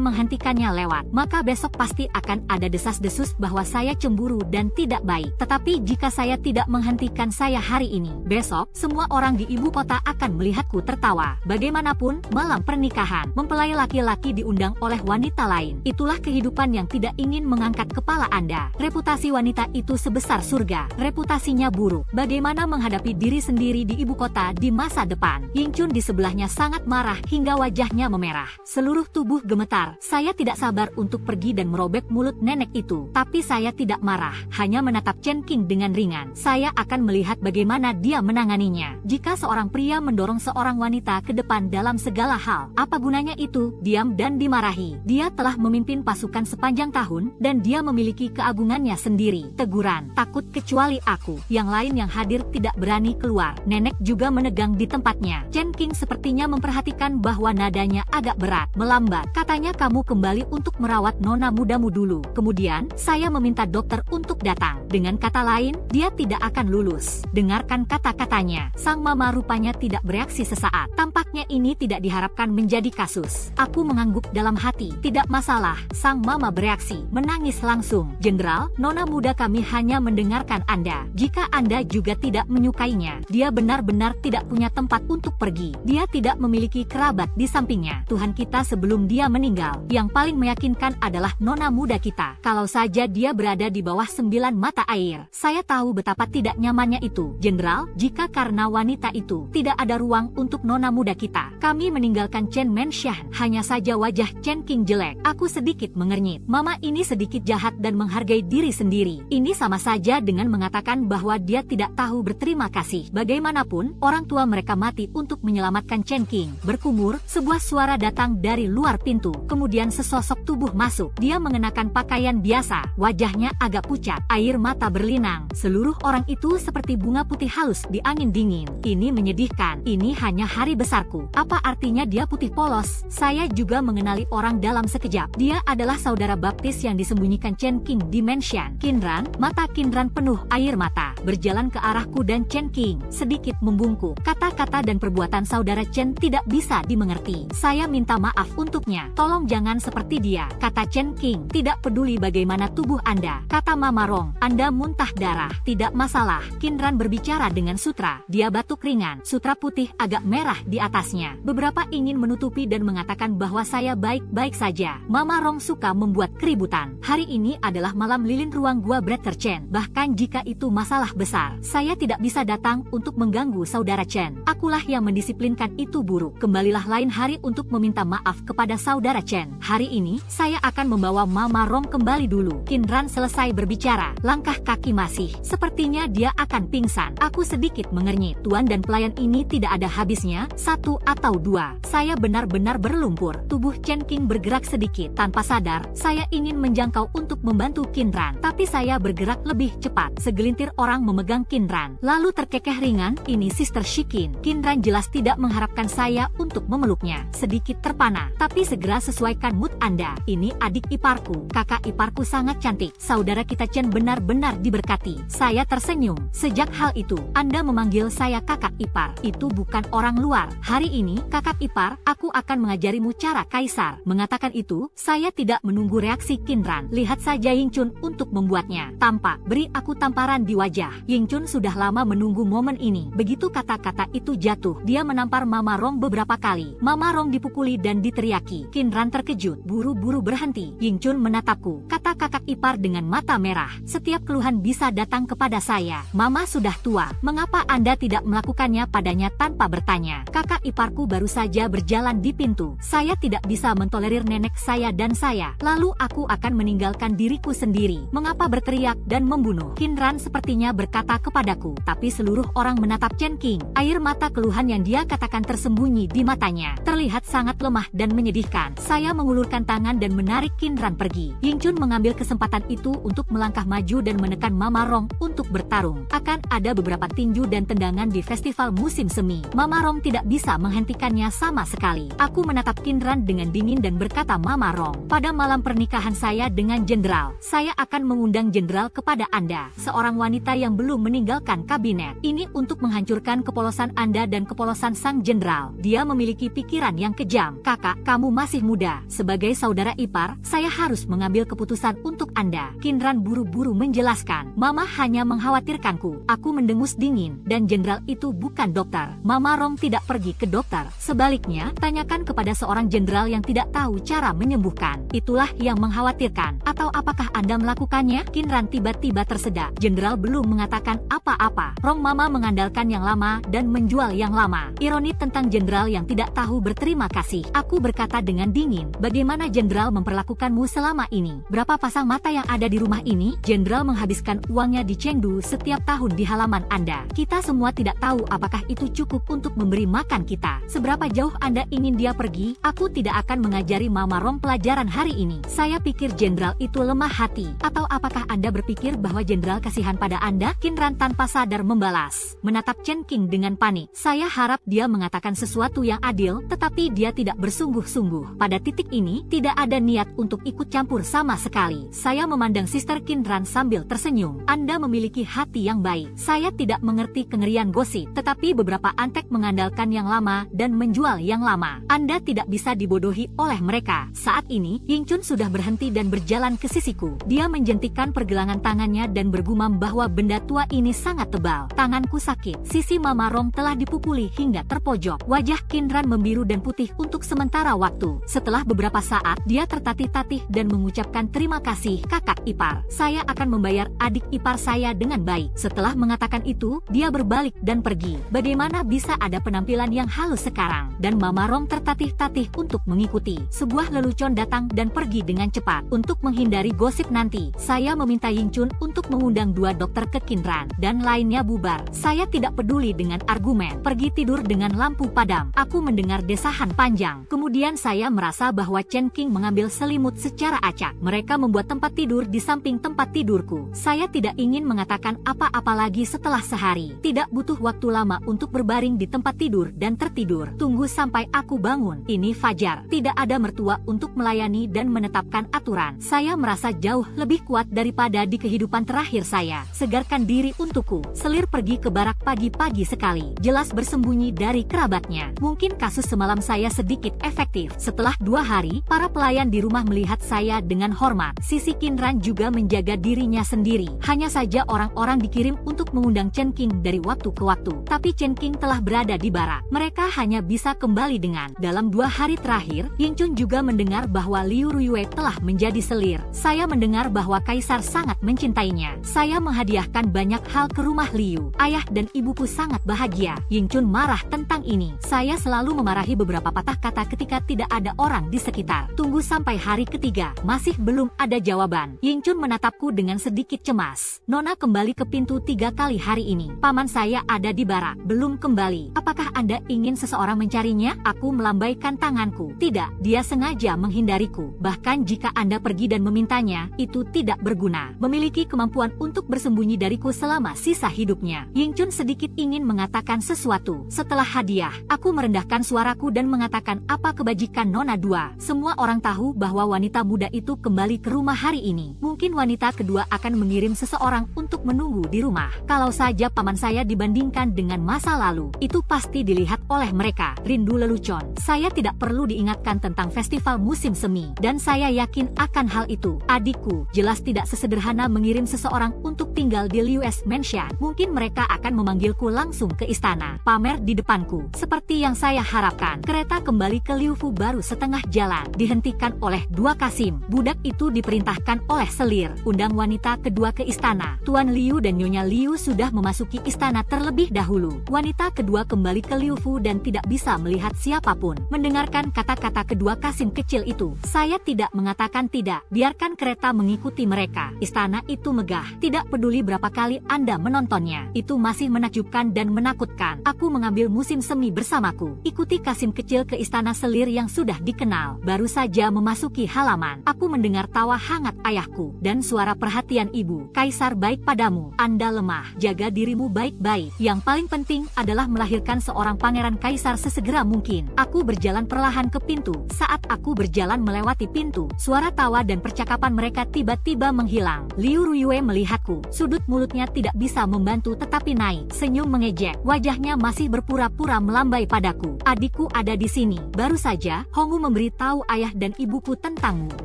menghentikannya lewat, maka besok pasti akan ada desas-desus bahwa saya cemburu dan tidak baik. Tetapi jika saya tidak menghentikan saya hari ini, besok semua orang di ibu kota akan melihatku tertawa. Bagaimanapun, malam pernikahan, mempelai laki-laki diundang oleh wanita lain. Itulah kehidupan yang tidak ingin mengangkat kepala Anda. Reputasi wanita itu sebesar surga. Reputasinya buruk. Bagaimana menghadapi diri sendiri di ibu kota di masa depan? Ying Chun di sebelahnya sangat marah hingga wajahnya memerah. Seluruh tubuh gemetar. Saya tidak sabar untuk pergi dan merobek mulut nenek itu. Tapi saya tidak marah, hanya menatap Chen Qing dengan ringan. Saya akan melihat bagaimana dia menanganinya. Jika seorang pria mendorong seorang wanita ke depan dalam segala hal, apa gunanya itu? Diam dan dimarahi. Dia telah memimpin pasukan sepanjang tahun, dan dia memiliki keagungannya sendiri. Teguran, takut kecuali aku. Yang lain yang hadir tidak berani keluar. Nenek juga menegang di tempatnya. Chen Qing sepertinya memperhatikan bahwa nadanya agak berat, melambat. Katanya kamu kembali untuk merawat nona mudamu dulu. Kemudian, saya meminta dokter untuk datang. Dengan kata lain, dia tidak akan lulus. Dengarkan kata-katanya. Sang mama rupanya tidak bereaksi sesaat. Tampaknya ini tidak diharapkan menjadi kasus. Aku mengangguk dalam hati. Tidak masalah. Sang mama bereaksi. Menangis langsung. Jenderal, nona muda kami hanya mendengarkan Anda. Jika Anda juga tidak menyukainya, dia benar-benar tidak punya tempat untuk pergi. Dia tidak memiliki kerabat di sampingnya. Tuhan kita sebelum dia meninggal, yang paling meyakinkan adalah nona muda kita. Kalau saja dia berada di bawah 9 mata air, saya tahu betapa tidak nyamannya itu. Jenderal, jika karena wanita itu tidak ada ruang untuk nona muda kita, kami meninggalkan Chen Menshan. Hanya saja wajah Chen Qing jelek. Aku sedikit mengernyit. Mama ini sedikit jahat dan menghargai diri sendiri. Ini sama saja dengan mengatakan bahwa dia tidak tahu berterima kasih. Bagaimanapun, orang tua mereka mati untuk menyelamatkan Chen Qing. Berkumur, sebuah suara datang dari luar pintu. Kemudian sesosok tubuh masuk. Dia mengenakan pakaian biasa. Wajahnya agak pucat. Air mata berlinang. Seluruh orang itu seperti bunga putih halus di angin dingin. Ini menyedihkan. Ini hanya hari besarku. Apa artinya dia putih polos? Saya juga mengenali orang dalam sekejap. Dia adalah saudara baptis yang disembunyikan Chen Qing di Menshan. Kinran, mata Kinran penuh air mata. Berjalan ke arahku dan Chen Qing. Sedikit membungkuk. Kata-kata dan perbuatan saudara Chen tidak bisa dimengerti. Saya minta maaf untuknya. Tolong jangan seperti dia, kata Chen Qing. Tidak peduli bagaimana tubuh Anda, kata Mama Rong. Anda muntah darah. Tidak masalah. Kinran berbicara dengan sutra. Dia batuk ringan. Sutra putih agak merah di atasnya. Beberapa ingin menutupi dan mengatakan bahwa saya baik-baik saja. Mama Rong suka membuat keributan. Hari ini adalah malam lilin ruang gua Brother Chen. Bahkan jika itu masalah besar, saya tidak bisa datang untuk mengganggu saudara Chen. Akulah yang mendisiplinkan itu buruk. Kembalilah lain hari untuk meminta maaf kepada saudara Chen. Hari ini, saya akan membawa Mama Rong kembali dulu. Kinran selesai berbicara. Langkah kaki masih. Sepertinya dia akan pingsan. Aku sedikit mengernyit. Tuan dan pelayan ini tidak ada habisnya. 1 atau 2. Saya benar-benar berlumpur. Tubuh Chen Qing bergerak sedikit. Tanpa sadar, saya ingin menjangkau untuk membantu Kinran. Tapi saya bergerak lebih cepat. Segelintir orang memegang Kinran. Lalu terkekeh ringan. Ini Sister Shikin. Kinran jelas tidak mengharapkan saya untuk memeluknya. Sedikit terpana. Tapi segera sesuaikan mood Anda. Ini adik iparku. Kakak iparku sangat cantik. Saudara kita Chen benar-benar diberkati. Saya tersenyum. Sejak hal itu, Anda memanggil saya kakak ipar. Itu bukan orang luar. Hari ini, kakak ipar, aku akan mengajarimu cara kaisar. Mengatakan itu, saya tidak menunggu reaksi Kinran. Lihat saja Ying Chun untuk membuatnya tampak. Beri aku tamparan di wajah. Ying Chun sudah lama menunggu momen ini. Begitu kata-kata itu jatuh, dia menampar Mama Rong beberapa kali. Mama Rong dipukuli dan diteriaki. Kinran terkejut, buru-buru berhenti. Ying Chun menatapku, kata kakak ipar dengan mata merah. Setiap keluhan bisa datang kepada saya. Mama sudah tua. Mengapa Anda tidak melakukannya padanya tanpa bertanya? Kakak iparku baru saja berjalan di pintu. Saya tidak bisa mentolerir nenek saya dan saya. Lalu aku akan meninggalkan diriku sendiri. Mengapa berteriak dan membunuh? Kinran sepertinya berkata kepadaku. Tapi seluruh orang menatap Chen Qing. Air mata keluhan yang dia katakan tersembunyi di matanya. Terlihat sangat lemah dan menyedihkan. Saya mengulurkan tangan dan menarik Qinran pergi. Yingchun mengambil kesempatan itu untuk melangkah maju dan menekan Mama Rong untuk bertarung. Akan ada beberapa tinju dan tendangan di festival musim semi. Mama Rong tidak bisa menghentikannya sama sekali. Aku menatap Qinran dengan dingin dan berkata, Mama Rong, pada malam pernikahan saya dengan jenderal, saya akan mengundang jenderal kepada Anda, seorang wanita yang belum meninggalkan kabinet. Ini untuk menghancurkan kepolosan Anda dan kepolosan sang jenderal. Dia memiliki pikiran yang kejam. Kakak, kamu masih muda. Sebagai saudara ipar, saya harus mengambil keputusan untuk Anda. Qinran buru-buru menjelaskan. Mama hanya mengkhawatirkanku. Aku mendengus dingin, dan jenderal itu bukan dokter. Mama Rong tidak pergi ke dokter. Sebaliknya, tanyakan kepada seorang jenderal yang tidak tahu cara menyembuhkan. Itulah yang mengkhawatirkan. Atau apakah Anda melakukannya? Qinran tiba-tiba tersedak. Jenderal belum mengatakan apa-apa. Rong Mama mengandalkan yang lama dan menjual yang lama. Ironi tentang jenderal yang tidak tahu berterima kasih. Aku berkata dengan dingin, bagaimana jenderal memperlakukanmu selama ini? Berapa pasang mata yang ada di rumah ini? Jenderal menghabiskan uangnya di Chengdu setiap tahun di halaman Anda. Kita semua tidak tahu apakah itu cukup untuk memberi makan kita. Seberapa jauh Anda ingin dia pergi? Aku tidak akan mengajari Mama Rong pelajaran hari ini. Saya pikir jenderal itu lemah hati. Atau apakah Anda berpikir bahwa jenderal kasihan pada Anda? Qinran tanpa sadar membalas, menatap Chen Qing dengan panik. Saya harap dia mengatakan sesuatu yang adil, tetapi dia tidak bersungguh-sungguh. Pada titik ini, tidak ada niat untuk ikut campur sama sekali. Saya memandang Sister Qinran sambil tersenyum. Anda memiliki hati yang baik. Saya tidak mengerti kengerian gosip, tetapi beberapa antek mengandalkan yang lama dan menjual yang lama. Anda tidak bisa dibodohi oleh mereka. Saat ini, Yingchun sudah berhenti dan berjalan ke sisiku. Dia menjentikan pergelangan tangannya dan bergumam bahwa benda tua ini sangat tebal. Tanganku sakit. Sisi Mama Rong telah dipukuli hingga terpojok. Wajah Qinran membiru dan putih untuk sementara waktu. Setelah beberapa saat, dia tertatih-tatih dan mengucapkan terima kasih, kakak ipar. Saya akan membayar adik ipar saya dengan baik. Setelah mengatakan itu, dia berbalik dan pergi. Bagaimana bisa ada penampilan yang halus sekarang? Dan Mama Rong tertatih-tatih untuk mengikuti. Sebuah lelucon datang dan pergi dengan cepat. Untuk menghindari gosip nanti, saya meminta Yingchun untuk mengundang 2 dokter ke Qinran, dan lainnya bubar. Saya tidak peduli dengan argumen. Pergi tidur dengan lampu padam. Aku mendengar desahan panjang. Kemudian saya merasa bahwa Chen Qing mengambil selimut secara acak. Mereka membuat tempat tidur di samping tempat tidurku. Saya tidak ingin mengatakan apa-apa lagi setelah sehari. Tidak butuh waktu lama untuk berbaring di tempat tidur dan tertidur. Tunggu sampai aku bangun. Ini fajar. Tidak ada mertua untuk melayani dan menetapkan aturan. Saya merasa jauh lebih kuat daripada di kehidupan terakhir saya. Segarkan diri untukku. Selir pergi ke barak pagi-pagi sekali. Jelas bersembunyi dari kerabatnya. Mungkin kasus semalam saya sedikit efektif. Setelah 2 hari, para pelayan di rumah melihat saya dengan hormat. Sisi Qinran juga menjaga dirinya sendiri. Hanya saja orang-orang dikirim untuk mengundang Chen Qing dari waktu ke waktu. Tapi Chen Qing telah berada di barak. Mereka hanya bisa kembali dengan. Dalam 2 hari terakhir, Yingchun juga mendengar bahwa Liu Ruiyue telah menjadi selir. Saya mendengar bahwa Kaisar sangat mencintainya. Saya menghadiahkan banyak hal ke rumah Liu. Ayah dan ibuku sangat bahagia. Yingchun marah tentang ini. Saya selalu memarahi beberapa patah kata ketika tidak ada orang di sekitar. Tunggu sampai hari ketiga. Masih belum ada jawaban. Yingchun menatapku dengan sedikit cemas. Nona kembali ke pintu 3 kali hari ini. Paman saya ada di barak. Belum kembali. Apakah Anda ingin seseorang mencarinya? Aku melambaikan tanganku. Tidak, dia sengaja menghindariku. Bahkan jika Anda pergi dan memintanya, itu tidak berguna. Memiliki kemampuan untuk bersembunyi dariku selama sisa hidupnya. Yingchun sedikit ingin mengatakan sesuatu. Setelah hadiah, aku merendahkan suaraku dan mengatakan apa kebajikan Nona 2. Semua orang tahu bahwa wanita muda itu kembali ke rumah hari ini. Mungkin wanita kedua akan mengirim seseorang untuk menunggu di rumah. Kalau saja paman saya dibandingkan dengan masa lalu, itu pasti dilihat oleh mereka. Rindu lelucon. Saya tidak perlu diingatkan tentang festival musim semi, dan saya yakin akan hal itu. Adikku, jelas tidak sesederhana mengirim seseorang untuk tinggal di Liu S Mansion. Mungkin mereka akan memanggilku langsung ke istana, pamer di depanku. Seperti yang saya harapkan, kereta kembali ke Liu Fu baru setengah jalan, dihentikan oleh 2 kasim. Budak itu diperintahkan oleh selir, undang wanita kedua ke istana. Tuan Liu dan Nyonya Liu sudah memasuki istana terlebih dahulu. Wanita kedua kembali ke Liu Fu dan tidak bisa melihat siapapun. Mendengarkan kata-kata kedua kasim kecil itu, saya tidak mengatakan tidak. Biarkan kereta mengikuti mereka. Istana itu megah. Tidak peduli berapa kali Anda menontonnya, itu masih menakjubkan dan menakutkan. Aku mengambil musim semi bersamaku. Ikuti kasim kecil ke istana selir yang sudah dikenal. Baru saja memasuki halaman. Aku mendengar tawa hangat ayahku dan suara perhatian ibu. Kaisar baik padamu. Anda lemah. Jaga dirimu baik-baik. Yang paling penting adalah melahirkan seorang pangeran kaisar sesegera mungkin. Aku berjalan perlahan ke pintu. Saat aku berjalan melewati pintu, suara tawa dan percakapan mereka tiba-tiba menghilang. Liu Ruiyue melihatku. Sudut mulutnya tidak bisa membantu tetapi naik. Senyum mengejek. Wajahnya masih berpura-pura melambai padaku. Adikku ada di sini. Baru saja, Hongwu memberitahu ayah dan ibuku tentangmu.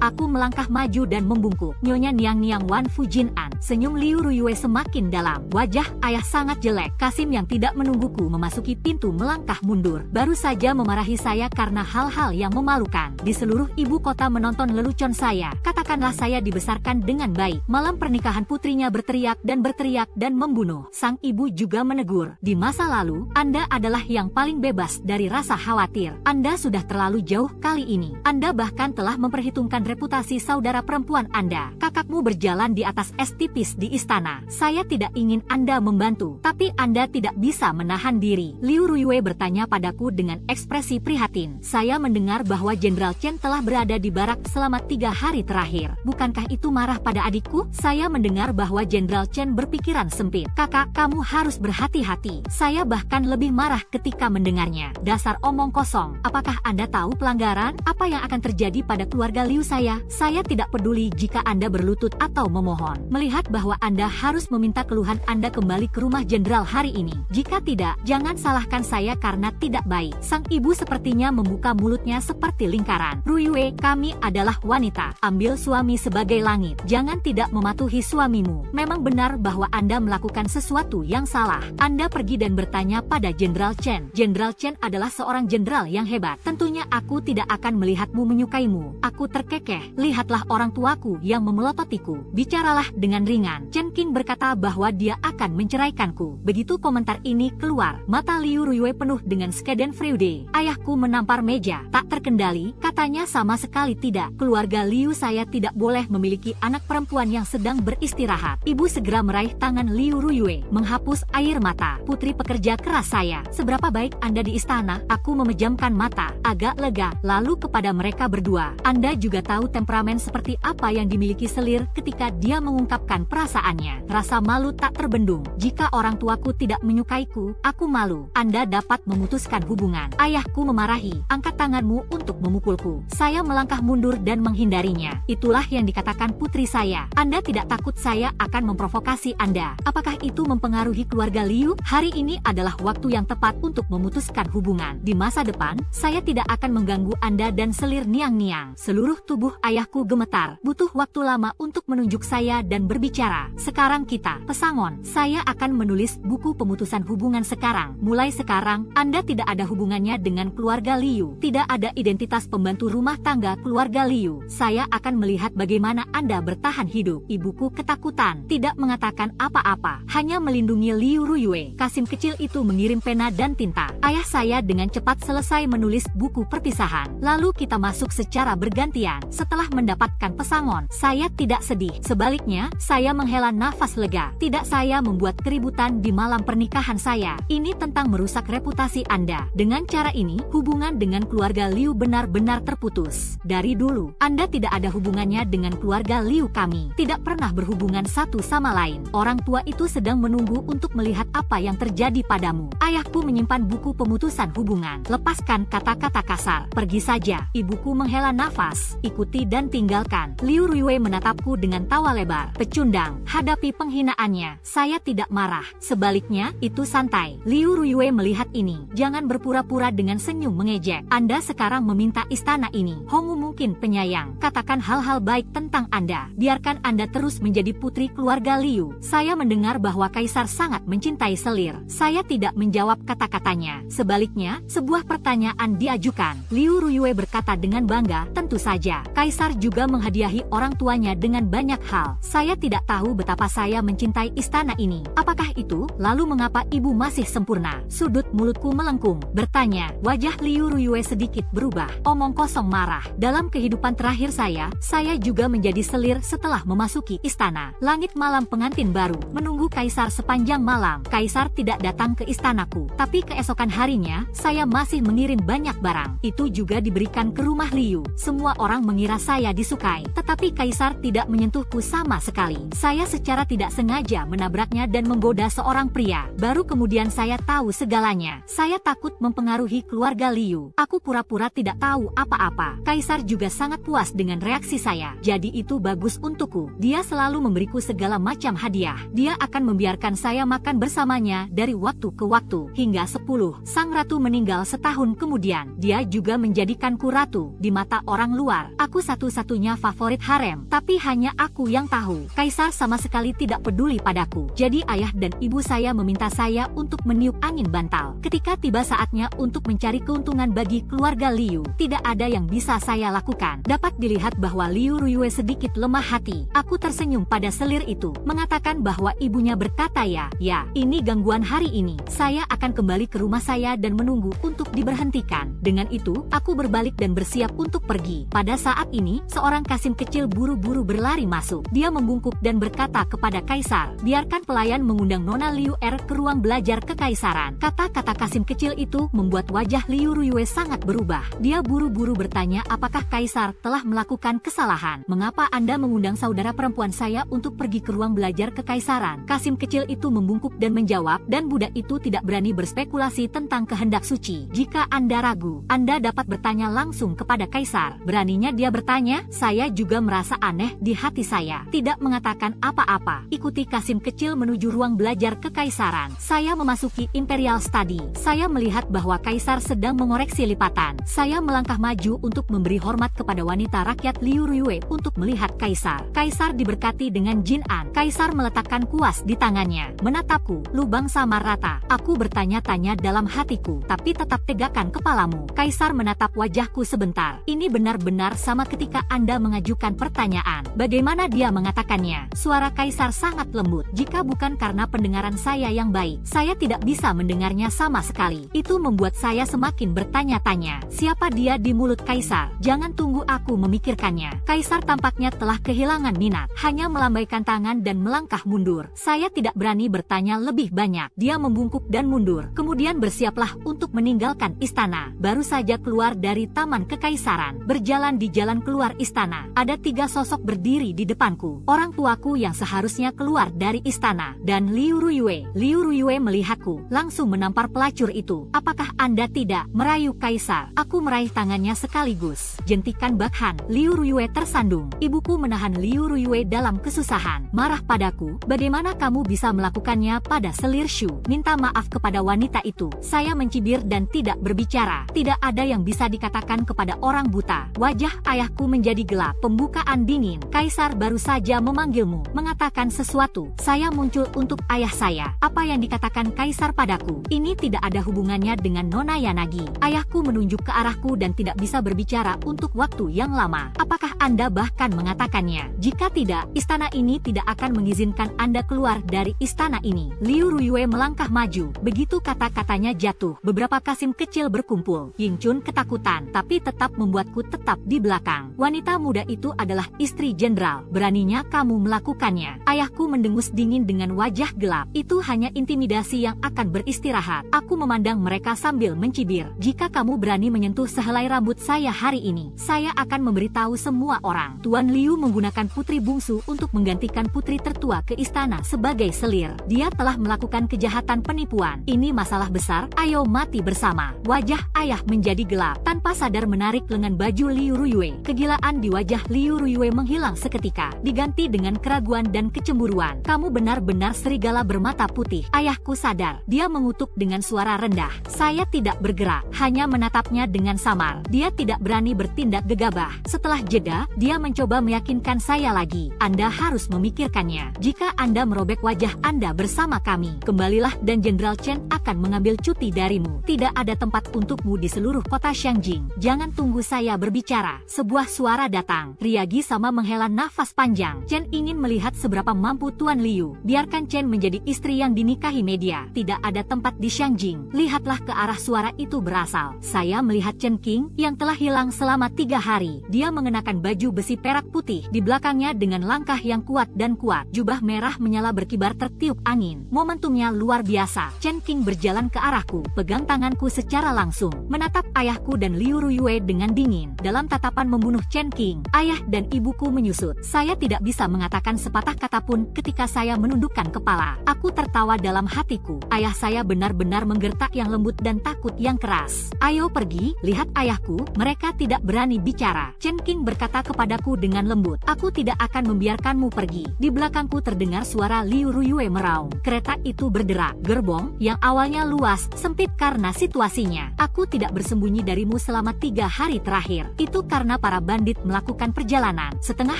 Aku melangkah maju dan membungkuk. Nyonya Niang Wan Fujian. Senyum Liu Ruiyue semakin dalam. Wajah ayah sangat jelek. Kasim yang tidak menungguku memasuki pintu melangkah mundur. Baru saja memarahi saya karena hal-hal yang memalukan. Di seluruh ibu kota menonton lelucon saya. Katakanlah saya dibesarkan dengan baik. Malam pernikahan putrinya berteriak dan membunuh. Sang ibu juga menegur. Di masa lalu, Anda adalah yang paling bebas dari rasa khawatir. Anda sudah terlalu jauh kali ini. Anda bahkan telah memperhitungkan reputasi saudara perempuan Anda. Kakakmu berjalan di atas es tipis di istana. Saya tidak ingin Anda membantu, tapi Anda tidak bisa menahan diri. Liu Ruiyue bertanya padaku dengan ekspresi prihatin. Saya mendengar bahwa Jenderal Chen telah berada di barak selama 3 hari terakhir. Bukankah itu marah pada adikku? Saya mendengar bahwa Jenderal Chen berpikiran sempit. Kakak, kamu harus berhati-hati. Saya bahkan lebih marah ketika mendengarnya. Dasar omong kosong. Apakah Anda tahu pelanggaran? Apa yang akan terjadi pada keluarga Liu saya? Saya tidak peduli jika Anda berlutut atau memohon. Melihat bahwa Anda harus meminta keluhan Anda kembali ke rumah jenderal hari ini. Jika tidak, jangan salahkan saya karena tidak baik. Sang ibu sepertinya membuka mulutnya seperti lingkaran. Ruiyue, kami adalah wanita. Ambil suami sebagai langit. Jangan tidak mematuhi suamimu. Memang benar bahwa Anda melakukan sesuatu yang salah. Anda pergi dan bertanya pada Jenderal Chen. Jenderal Chen adalah seorang jenderal yang hebat. Tentunya aku tidak akan melihatmu menyukaimu. Aku terkekeh. Lihatlah orang tuaku yang memelototiku. Bicaralah dengan ringan. Chen Qing berkata bahwa dia akan menceraikanku. Begitu komentar ini keluar, mata Liu Ruiyue penuh dengan schadenfreude. Ayahku menampar meja. Tak terkendali, katanya sama sekali tidak. Keluarga Liu saya tidak boleh memiliki anak perempuan yang sedang beristirahat. Ibu segera meraih tangan Liu Ruiyue, menghapus air mata. Putri pekerja keras saya. Seberapa baik Anda di istana? Aku memejamkan mata, agak lega, lalu kepada mereka berdua. Anda juga tahu temperamen seperti apa yang dimiliki Selir ketika dia mengungkapkan perasaannya. Rasa malu tak terbendung. Jika orang tuaku tidak menyukaiku, aku malu. Anda dapat memutuskan hubungan. Ayahku memarahi. Angkat tanganmu untuk memukulku. Saya melangkah mundur dan menghindarinya. Itulah yang dikatakan putri saya. Anda tidak takut saya akan memprovokasi Anda? Apakah itu mempengaruhi keluarga Liu? Hari ini adalah waktu yang tepat untuk memutuskan hubungan. Di masa depan, saya tidak akan mengganggu Anda dan Selir Niang. Seluruh tubuh ayahku gemetar. Butuh waktu lama untuk menunjuk saya dan berbicara. Sekarang kita, pesangon. Saya akan menulis buku pemutusan hubungan sekarang. Mulai sekarang, Anda tidak ada hubungannya dengan keluarga Liu. Tidak ada identitas pembantu rumah tangga keluarga Liu. Saya akan melihat bagaimana Anda bertahan hidup. Ibuku ketakutan, tidak mengatakan apa-apa, hanya melindungi Liu Ruiyue. Kasim kecil itu mengirim pena dan tinta. Ayah saya dengan cepat selesai menulis buku perpisahan. Lalu kita masuk secara bergantian. Setelah mendapatkan pesangon, saya tidak sedih. Sebaliknya, saya menghela nafas lega. Tidak saya membuat keributan di malam pernikahan saya. Ini tentang merusak reputasi Anda. Dengan cara ini, hubungan dengan keluarga Liu benar-benar terputus. Dari dulu, Anda tidak ada hubungannya dengan keluarga Liu kami. Tidak pernah berhubungan satu sama lain. Orang tua itu sedang menunggu untuk melihat apa yang terjadi padamu. Ayahku menyimpan buku pemutusan hubungan. Lepaskan kata-kata kasar. Pergi saja. Ibuku menghela nafas. Ikuti dan tinggalkan. Liu Ruiyue menatapku dengan tawa lebar. Pecundang. Hadapi penghinaannya. Saya tidak marah. Sebaliknya, itu santai. Liu Ruiyue melihat ini. Jangan berpura-pura dengan senyum mengejek. Anda sekarang meminta istana ini. Hongwu mungkin penyayang. Katakan hal-hal baik tentang Anda. Biarkan Anda terus menjadi putri keluarga Liu. Saya mendengar bahwa Kaisar sangat mencintai Selir. Saya tidak menjawab kata-katanya. Sebaliknya, sebuah pertanyaan diajukan. Liu Ruiyue berkata dengan bangga, tentu saja. Kaisar juga menghadiahi orang tuanya dengan banyak hal. Saya tidak tahu betapa saya mencintai istana ini. Apakah itu? Lalu mengapa ibu masih sempurna? Sudut mulutku melengkung. Bertanya, wajah Liu Ruiyue sedikit berubah. Omong kosong marah. Dalam kehidupan terakhir saya Saya juga menjadi selir setelah memasuki istana. Langit malam pengantin baru menunggu kaisar sepanjang malam. Kaisar tidak datang ke istanaku, tapi keesokan harinya saya masih mengirim banyak barang. Itu juga diberikan ke rumah Liu. Semua orang mengira saya disukai, tetapi kaisar tidak menyentuhku sama sekali. Saya secara tidak sengaja menabraknya dan menggoda seorang pria. Baru kemudian saya tahu segalanya. Saya takut mempengaruhi keluarga Liu. Aku pura-pura tidak tahu apa-apa. Kaisar juga sangat puas dengan reaksi saya. Jadi itu bagus untukku. Dia selalu memberiku segala macam hadiah. Dia akan membiarkan saya makan bersamanya dari waktu ke waktu. Hingga 10. Sang ratu meninggal setahun kemudian. Dia juga menjadikanku ratu di mata orang luar. Aku satu-satunya favorit harem. Tapi hanya aku yang tahu. Kaisar sama sekali tidak peduli padaku. Jadi ayah dan ibu saya meminta saya untuk meniup angin bantal. Ketika tiba saatnya untuk mencari keuntungan bagi keluarga Liu, tidak ada yang bisa saya lakukan. Dapat dilihat bahwa Liu Ruiyue sedikit lemah hati. Aku tersenyum pada selir itu, mengatakan bahwa ibunya berkata ya, ini gangguan hari ini. Saya akan kembali ke rumah saya dan menunggu untuk diberhentikan. Dengan itu, aku berbalik dan bersiap untuk pergi. Pada saat ini, seorang kasim kecil buru-buru berlari masuk. Dia membungkuk dan berkata kepada kaisar, biarkan pelayan mengundang Nona Liu ke ruang belajar kekaisaran. Kata-kata kasim kecil itu membuat wajah Liu Ruiyue sangat berubah. Dia buru-buru bertanya apakah kaisar telah melakukan kesalahan. Mengapa Anda mengundang saudara perempuan saya untuk pergi ke ruang belajar kekaisaran? Kasim kecil itu membungkuk dan menjawab, dan budak itu tidak berani berspekulasi tentang kehendak suci. Jika Anda ragu, Anda dapat bertanya langsung kepada kaisar. Beraninya dia bertanya. Saya juga merasa aneh di hati saya. Tidak mengatakan apa-apa. Ikuti kasim kecil menuju ruang belajar kekaisaran. Saya memasuki Imperial Study. Saya melihat bahwa kaisar sedang mengoreksi lipatan. Saya melangkah maju untuk memberi hormat kepada wanita rakyat Liu Ruiyue untuk melihat kaisar. Kaisar diberkati dengan Jin An. Kaisar meletakkan kuas di tangannya, menatapku. Lubang samar rata. Aku bertanya-tanya dalam hatiku, tapi tetap tegakkan kepalamu. Kaisar menatap wajahku sebentar. Ini benar-benar sama ketika Anda mengajukan pertanyaan. Bagaimana dia mengatakannya? Suara kaisar sangat lembut. Jika bukan karena pendengaran saya yang baik, saya tidak bisa mendengarnya sama sekali. Itu membuat saya semakin bertanya-tanya. Siapa dia di mulut kaisar? Jangan tunggu aku memikirkannya. Kaisar tampaknya telah kehilangan minat. Hanya melambaikan tangan dan melangkah mundur. Saya tidak berani bertanya lebih banyak. Dia membungkuk dan mundur. Kemudian bersiaplah untuk meninggalkan istana. Baru saja keluar dari taman kekaisaran. Berjalan di jalan keluar istana. Ada 3 sosok berdiri di depanku. Orang tuaku yang seharusnya keluar dari istana. Dan Liu Ruiyue. Liu Ruiyue melihatku. Langsung menampar pelacur itu. Apakah Anda tidak merayu kaisar? Aku meraih tangannya sekaligus. Jentikan Bakhan. Liu Ruiyue tersandung. Ibuku menahan Liu Ruiyue dalam kesusahan. Marah padaku. Bagaimana kamu bisa melakukannya pada selir Shu? Minta maaf kepada wanita itu. Saya mencibir dan tidak berbicara. Tidak ada yang bisa dikatakan kepada orang buta. Wajah ayahku menjadi gelap. Pembukaan dingin. Kaisar baru saja memanggilmu, mengatakan sesuatu. Saya muncul untuk ayah saya. Apa yang dikatakan kaisar padaku? Ini tidak ada hubungannya dengan Nona Yanagi. Ayahku menunjuk ke arahku dan tidak bisa berbicara untuk waktu yang lama. Apakah Anda bahkan mengatakannya? Jika tidak, istana ini tidak akan mengizinkan Anda keluar dari istana ini. Liu Ruiyue melangkah maju. Begitu kata-katanya jatuh, beberapa kasim kecil berkumpul. Ying Chun ketakutan, tapi tetap membuatku tetap di belakang. Wanita muda itu adalah istri jenderal. Beraninya kamu melakukannya. Ayahku mendengus dingin dengan wajah gelap. Itu hanya intimidasi yang akan beristirahat. Aku memandang mereka sambil mencibir. Jika kamu berani menyentuh sehelai rambut saya hari ini, saya akan memberitahu semua orang. Tuan Liu menggunakan putri bungsu untuk menggantikan putri tertua ke istana sebagai selir. Dia telah melakukan kejahatan penipuan. Ini masalah besar. Ayo mati bersama. Wajah ayah menjadi gelap. Tanpa sadar menarik lengan baju Liu Ruiyue. Kegilaan di wajah Liu Ruiyue menghilang seketika, diganti dengan keraguan dan kecemburuan. Kamu benar-benar serigala bermata putih. Ayahku sadar. Dia mengutuk dengan suara rendah. Saya tidak bergerak, hanya menatapnya dengan samar. Dia tidak berani bertindak gegabah. Setelah jeda, dia mencoba meyakinkan saya lagi. Anda harus memikirkannya. Jika Anda merobek wajah Anda bersama kami, kembalilah dan Jenderal Chen akan mengambil cuti darimu. Tidak ada tempat untukmu di seluruh kota Xiangjing. Jangan tunggu saya berbicara. Sebuah suara datang. Riagi sama menghela nafas panjang. Chen ingin melihat seberapa mampu Tuan Liu. Biarkan Chen menjadi istri yang dinikahi media. Tidak ada tempat di Xiangjing. Lihatlah ke arah suara itu berasal. Saya melihat Chen King yang telah hilang selama 3 hari. Dia mengenakan baju baju besi perak putih, di belakangnya dengan langkah yang kuat dan kuat. Jubah merah menyala berkibar tertiup angin. Momentumnya luar biasa. Chen Qing berjalan ke arahku, pegang tanganku secara langsung, menatap ayahku dan Liu Ruyue dengan dingin. Dalam tatapan membunuh Chen Qing, ayah dan ibuku menyusut. Saya tidak bisa mengatakan sepatah kata pun ketika saya menundukkan kepala. Aku tertawa dalam hatiku. Ayah saya benar-benar menggertak yang lembut dan takut yang keras. Ayo pergi, lihat ayahku. Mereka tidak berani bicara. Chen Qing berkata kepadaku dengan lembut, aku tidak akan membiarkanmu pergi. Di belakangku terdengar suara Liu Ruyue meraung. Kereta itu berderak. Gerbong yang awalnya luas, sempit karena situasinya. Aku tidak bersembunyi darimu selama 3 hari terakhir. Itu karena para bandit melakukan perjalanan. Setengah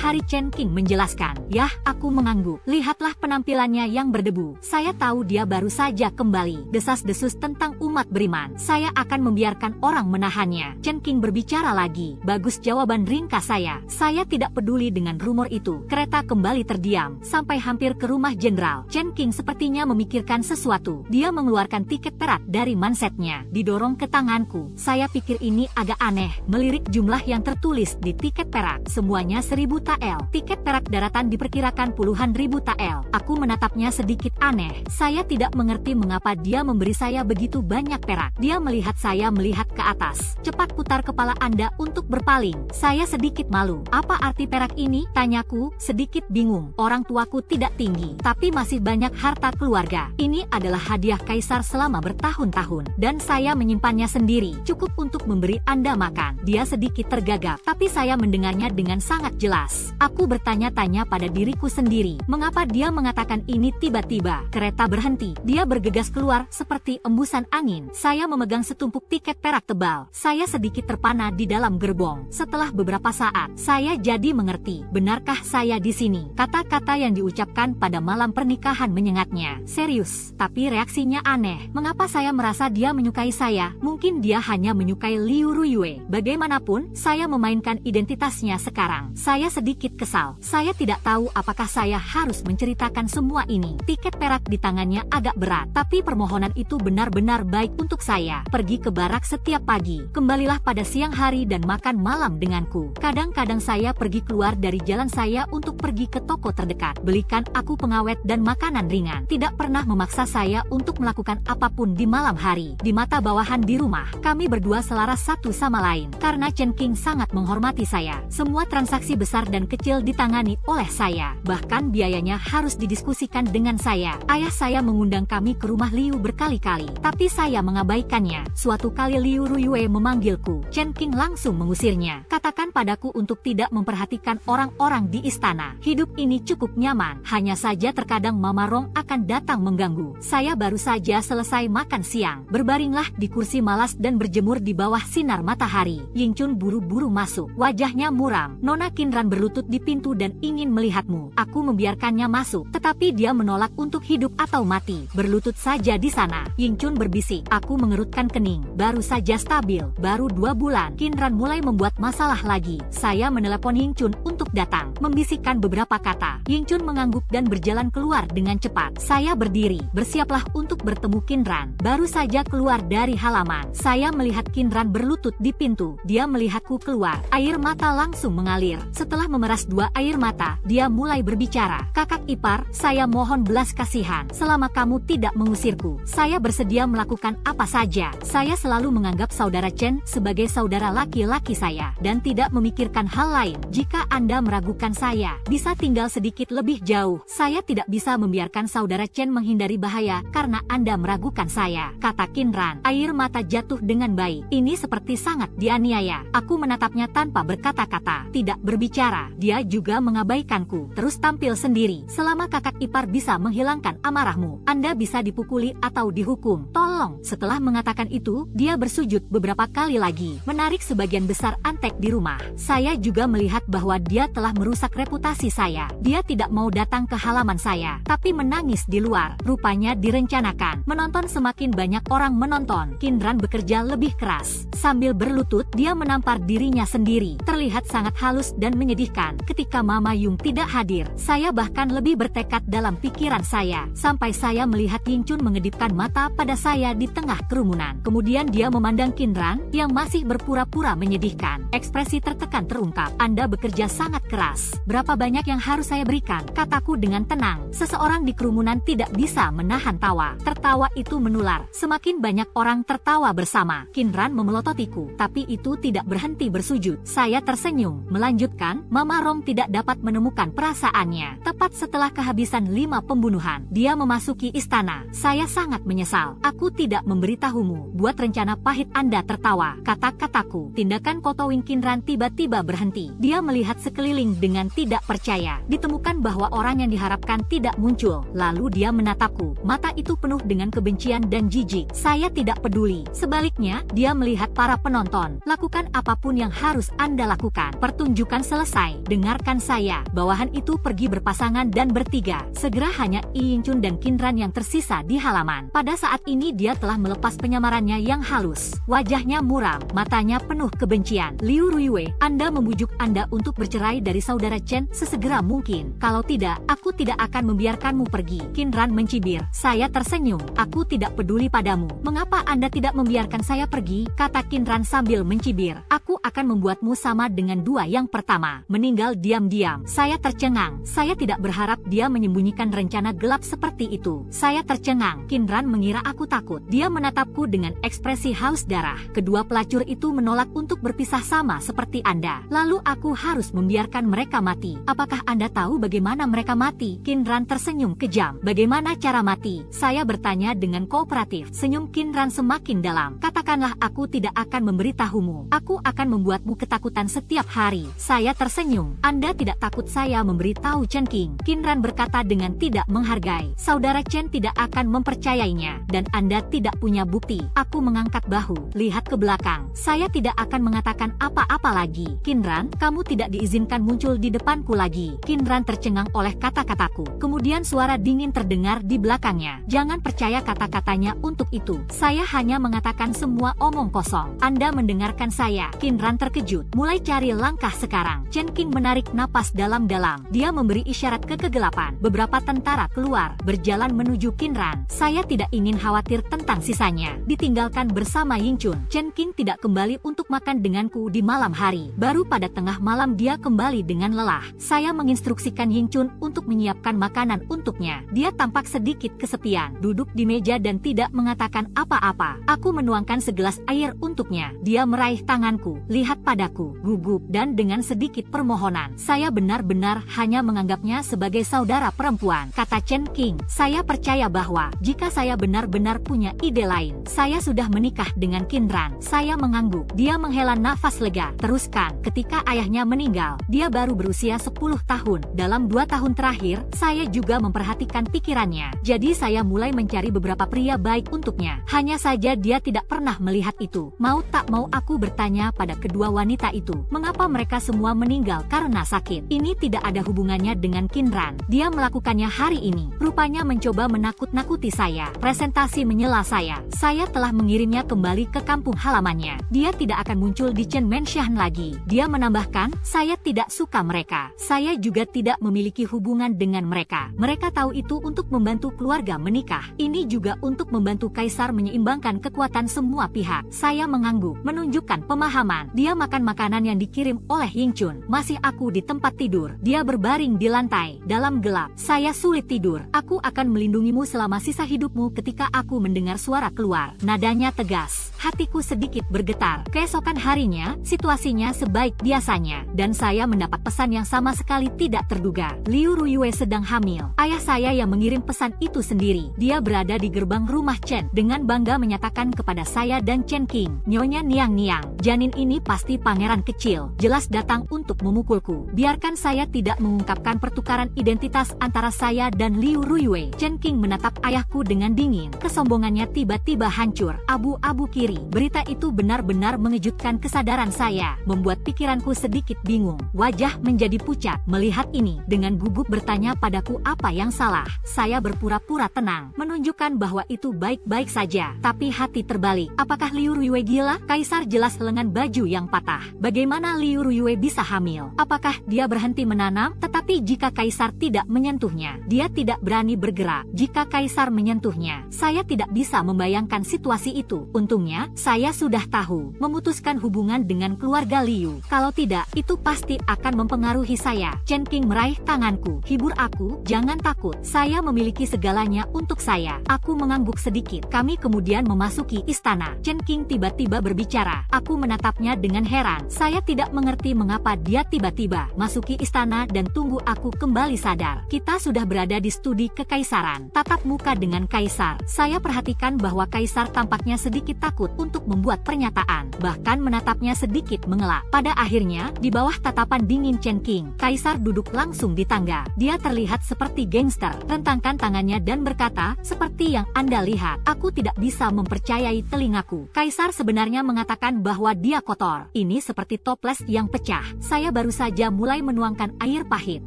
hari Chen Qing menjelaskan. Yah, aku mengangguk. Lihatlah penampilannya yang berdebu. Saya tahu dia baru saja kembali. Desas-desus tentang umat beriman. Saya akan membiarkan orang menahannya. Chen Qing berbicara lagi. Bagus, jawaban ringkas saya. Saya tidak peduli dengan rumor itu. Kereta kembali terdiam sampai hampir ke rumah jenderal. Chen Qing sepertinya memikirkan sesuatu. Dia mengeluarkan tiket perak dari mansetnya, didorong ke tanganku. Saya pikir ini agak aneh. Melirik jumlah yang tertulis di tiket perak, semuanya 1000 tael. Tiket perak daratan diperkirakan puluhan ribu tael. Aku menatapnya sedikit aneh. Saya tidak mengerti mengapa dia memberi saya begitu banyak perak. Dia melihat saya melihat ke atas. Cepat putar kepala Anda untuk berpaling. Saya sedikit malu. Apa arti perak ini? Tanyaku, sedikit bingung. Orang tuaku tidak tinggi, tapi masih banyak harta keluarga. Ini adalah hadiah kaisar selama bertahun-tahun, dan saya menyimpannya sendiri. Cukup untuk memberi Anda makan. Dia sedikit tergagap, tapi saya mendengarnya dengan sangat jelas. Aku bertanya-tanya pada diriku sendiri, mengapa dia mengatakan ini tiba-tiba. Kereta berhenti. Dia bergegas keluar seperti embusan angin. Saya memegang setumpuk tiket perak tebal. Saya sedikit terpana di dalam gerbong. Setelah beberapa saat, saya jadi mengerti. Benarkah saya di sini? Kata-kata yang diucapkan pada malam pernikahan menyengatnya. Serius, tapi reaksinya aneh. Mengapa saya merasa dia menyukai saya? Mungkin dia hanya menyukai Liu Ruyue. Bagaimanapun, saya memainkan identitasnya sekarang. Saya sedikit kesal. Saya tidak tahu apakah saya harus menceritakan semua ini. Tiket perak di tangannya agak berat, tapi permohonan itu benar-benar baik untuk saya. Pergi ke barak setiap pagi. Kembalilah pada siang hari dan makan malam denganku. Kadang-kadang saya pergi keluar dari jalan saya untuk pergi ke toko terdekat. Belikan aku pengawet dan makanan ringan. Tidak pernah memaksa saya untuk melakukan apapun di malam hari. Di mata bawahan di rumah, kami berdua selaras satu sama lain. Karena Chen Qing sangat menghormati saya, semua transaksi besar dan kecil ditangani oleh saya. Bahkan biayanya harus didiskusikan dengan saya. Ayah saya mengundang kami ke rumah Liu berkali-kali, tapi saya mengabaikannya. Suatu kali Liu Ruyue memanggilku. Chen Qing langsung mengusirnya. Katakan padaku untuk tidak memperhatikan orang-orang di istana. Hidup ini cukup nyaman. Hanya saja terkadang Mama Rong akan datang mengganggu. Saya baru saja selesai makan siang. Berbaringlah di kursi malas dan berjemur di bawah sinar matahari. Ying Chun buru-buru masuk. Wajahnya muram. Nona Qinran berlutut di pintu dan ingin melihatmu. Aku membiarkannya masuk, tetapi dia menolak untuk hidup atau mati. Berlutut saja di sana. Ying Chun berbisik. Aku mengerutkan kening. Baru saja stabil. Baru 2 bulan. Qinran mulai membuat masalah lagi. Saya menelepon Ying Chun untuk datang. Membisikkan beberapa kata. Ying Chun mengangguk dan berjalan keluar dengan cepat. Saya berdiri. Bersiaplah untuk bertemu Qinran. Baru saja keluar dari halaman, saya melihat Qinran berlutut di pintu. Dia melihatku keluar. Air mata langsung mengalir. Setelah memeras 2 air mata, dia mulai berbicara. Kakak ipar, saya mohon belas kasihan. Selama kamu tidak mengusirku, saya bersedia melakukan apa saja. Saya selalu menganggap saudara Chen sebagai saudara laki-laki saya, dan tidak memikirkan hal lain. Jika Anda meragukan saya, bisa tinggal sedikit lebih jauh. Saya tidak bisa membiarkan saudara Chen menghindari bahaya karena Anda meragukan saya, kata Qinran. Air mata jatuh dengan baik. Ini seperti sangat dianiaya. Aku menatapnya tanpa berkata-kata, tidak berbicara. Dia juga mengabaikanku, terus tampil sendiri. Selama kakak ipar bisa menghilangkan amarahmu, Anda bisa dipukuli atau dihukum. Tolong. Setelah mengatakan itu, dia bersujud beberapa kali lagi, menarik sebagian besar antek di rumah. Saya juga melihat bahwa dia telah merusak reputasi saya. Dia tidak mau datang ke halaman saya, tapi menangis di luar. Rupanya direncanakan. Menonton semakin banyak orang menonton. Qinran bekerja lebih keras. Sambil berlutut, dia menampar dirinya sendiri. Terlihat sangat halus dan menyedihkan. Ketika Mama Yung tidak hadir, saya bahkan lebih bertekad dalam pikiran saya. Sampai saya melihat Ying Chun mengedipkan mata pada saya di tengah kerumunan. Kemudian dia memandang Qinran yang masih berpura-pura menyedihkan. Ekspresi tertekan terungkap. Anda bekerja sangat keras. Berapa banyak yang harus saya berikan? Kataku dengan tenang. Seseorang di kerumunan tidak bisa menahan tawa. Tertawa itu menular. Semakin banyak orang tertawa bersama. Kinran memelototiku, tapi itu tidak berhenti bersujud. Saya tersenyum. Melanjutkan, Mama Rong tidak dapat menemukan perasaannya. Tepat setelah kehabisan 5 pembunuhan, dia memasuki istana. Saya sangat menyesal. Aku tidak memberitahumu. Buat rencana pahit. Anda tertawa. Kata-kataku. Tindakan Kotowing Kinran tiba-tiba berhenti. Dia melihat sekeliling dengan tidak percaya. Ditemukan bahwa orang yang diharapkan tidak muncul. Lalu dia menatapku. Mata itu penuh dengan kebencian dan jijik. Saya tidak peduli. Sebaliknya, dia melihat para penonton. Lakukan apapun yang harus Anda lakukan. Pertunjukan selesai. Dengarkan saya. Bawahan itu pergi berpasangan dan bertiga. Segera hanya Yi Yingchun dan Kinran yang tersisa di halaman. Pada saat ini dia telah melepas penyamarannya yang halus. Wajahnya muram, matanya penuh kebencian. Liu Ruiyue, Anda membujuk Anda untuk bercerai dari saudara Chen sesegera mungkin. Kalau tidak, aku tidak akan membiarkanmu pergi. Kinran mencibir. Saya tersenyum. Aku tidak peduli padamu. Mengapa Anda tidak membiarkan saya pergi? Kata Kinran sambil mencibir. Aku akan membuatmu sama dengan dua yang pertama. Meninggal diam-diam. Saya tercengang. Saya tidak berharap dia menyembunyikan rencana gelap seperti itu. Saya tercengang. Kinran mengira aku takut. Dia menatapku dengan ekspresi haus darah. Kedua pelacur itu menolak untuk berpisah sama seperti Anda. Lalu aku harus membiarkan mereka mati. Apakah Anda tahu bagaimana mereka mati? Kinran tersenyum kejam. Bagaimana cara mati? Saya bertanya dengan kooperatif. Senyum Kinran semakin dalam. Katakanlah aku tidak akan memberitahumu. Aku akan membuatmu ketakutan setiap hari. Saya tersenyum. Anda tidak takut saya memberitahu Chen King? Kinran berkata dengan tidak menghargai. Saudara Chen tidak akan mempercayainya. Dan Anda tidak punya bukti. Aku mengangkat bahu. Lihat ke belakang. Saya tidak akan mengatakan apa-apa lagi. Kinran, kamu tidak diizinkan muncul di depanku lagi. Kinran tercengang oleh kata-kataku. Kemudian suara dingin terdengar di belakangnya. Jangan percaya kata-katanya untuk itu. Saya hanya mengatakan semua omong kosong. Anda mendengarkan saya. Kinran terkejut. Mulai cari langkah sekarang. Chen King menarik napas dalam-dalam. Dia memberi isyarat ke kegelapan. Beberapa tentara keluar, berjalan menuju Kinran. Saya tidak ingin khawatir tentang sisanya. Ditinggalkan bersama Yingchun. Chen King tidak kembali untuk makan denganku di malam hari. Baru pada tengah malam dia kembali dengan lelah. Saya menginstruksikan Yingchun untuk menyiapkan makanan untuknya. Dia tampak sedikit kesepian, duduk di meja dan tidak mengatakan apa-apa. Aku menuangkan segelas air untuknya. Dia meraih tanganku. Lihat padaku, gugup, dan dengan sedikit permohonan. Saya benar-benar hanya menganggapnya sebagai saudara perempuan. Kata Chen King, saya percaya bahwa jika saya benar-benar punya ide lain, saya sudah menikah dengan Kinran. Saya mengangguk. Dia menghela nafas lega. Teruskan, ketika ayahnya meninggal, dia baru berusia 10 tahun. Dalam 2 tahun terakhir, saya juga memperhatikan pikirannya. Jadi saya mulai mencari beberapa pria baik untuknya. Hanya saja dia tidak pernah melihat itu. Mau tak mau aku bertanya pada kedua wanita itu, mengapa mereka semua meninggal karena sakit? Ini tidak ada hubungannya dengan Kinran. Dia melakukannya hari ini. Rupanya mencoba menakut-nakuti saya. Presentasi menyela saya. Saya telah mengirimnya kembali ke kampung halamannya. Dia tidak akan muncul di Chen Menshan lagi. Dia menambahkan, saya tidak suka mereka. Saya juga tidak memiliki hubungan dengan mereka. Mereka tahu itu untuk membantu keluarga menikah. Ini juga untuk membantu Kaisar menyeimbangkan kekuatan semua pihak. Saya mengangguk, menunjukkan pemahaman. Dia makan makanan yang dikirim oleh Yingchun. Masih aku di tempat tidur. Dia berbaring di lantai. Dalam gelap, saya sulit tidur. Aku akan melindungimu selama sisa hidupmu. Ketika aku mendengar suara keluar, nadanya tegas. Hatiku sedikit bergetar. Keesokan harinya, situasinya sebaik biasanya. Dan saya mendapat pesan yang sama sekali tidak terduga. Liu Ruiyue sedang hamil. Ayah saya yang mengirim pesan itu sendiri. Dia berada di gerbang rumah Chen. Dengan bangga menyatakan kepada saya dan Chen King, Nyonya Niang, janin ini pasti pangeran kecil. Jelas datang untuk memukulku. Biarkan saya tidak mengungkapkan pertukaran identitas antara saya dan Liu Ruiyue. Chen King menatap ayahku dengan dingin. Kesombongannya tiba-tiba hancur. Abu-abu kiri. Berita itu benar-benar mengejutkan kesadaran saya, membuat pikiranku sedikit bingung. Wajah menjadi pucat melihat ini. Dengan gugup bertanya padaku apa yang salah. Saya berpura-pura tenang, menunjukkan bahwa itu baik-baik saja. Tapi hati terbalik. Apakah Liu Ruiyue gila? Kaisar jelas lengan baju yang patah. Bagaimana Liu Ruiyue bisa hamil? Apakah dia berhenti menanam? Tetapi jika Kaisar tidak menyentuhnya, dia tidak berani bergerak. Jika Kaisar menyentuhnya, saya tidak bisa membayangkan situasi itu. Untungnya, saya sudah tahu, memutuskan hubungan dengan keluarga Liu. Kalau tidak, itu pasti akan mempengaruhi saya. Chen King meraih tanganku. Hibur aku, jangan takut. Saya memiliki segalanya untuk saya. Aku mengangguk sedikit. Kami kemudian memasuki istana. Chen King tiba-tiba berbicara. Aku menatapnya dengan heran. Saya tidak mengerti mengapa dia tiba-tiba masuki istana dan tunggu aku kembali sadar. Kita sudah berada di studi kekaisaran. Tatap muka dengan kaisar. Saya perhatikan bahwa kaisar tampaknya sedikit takut untuk membuat pernyataan. Bahkan menatapnya sedikit mengelak. Pada akhirnya, di bawah tatapan dingin Chen King, kaisar duduk langsung di tangga. Dia terlihat seperti gangster. Rentangkan tangannya dan berkata, seperti yang Anda lihat, aku tidak bisa mempercayai telingaku. Kaisar sebenarnya mengatakan bahwa dia kotor. Ini seperti toples yang pecah. Saya baru saja mulai menuangkan air pahit.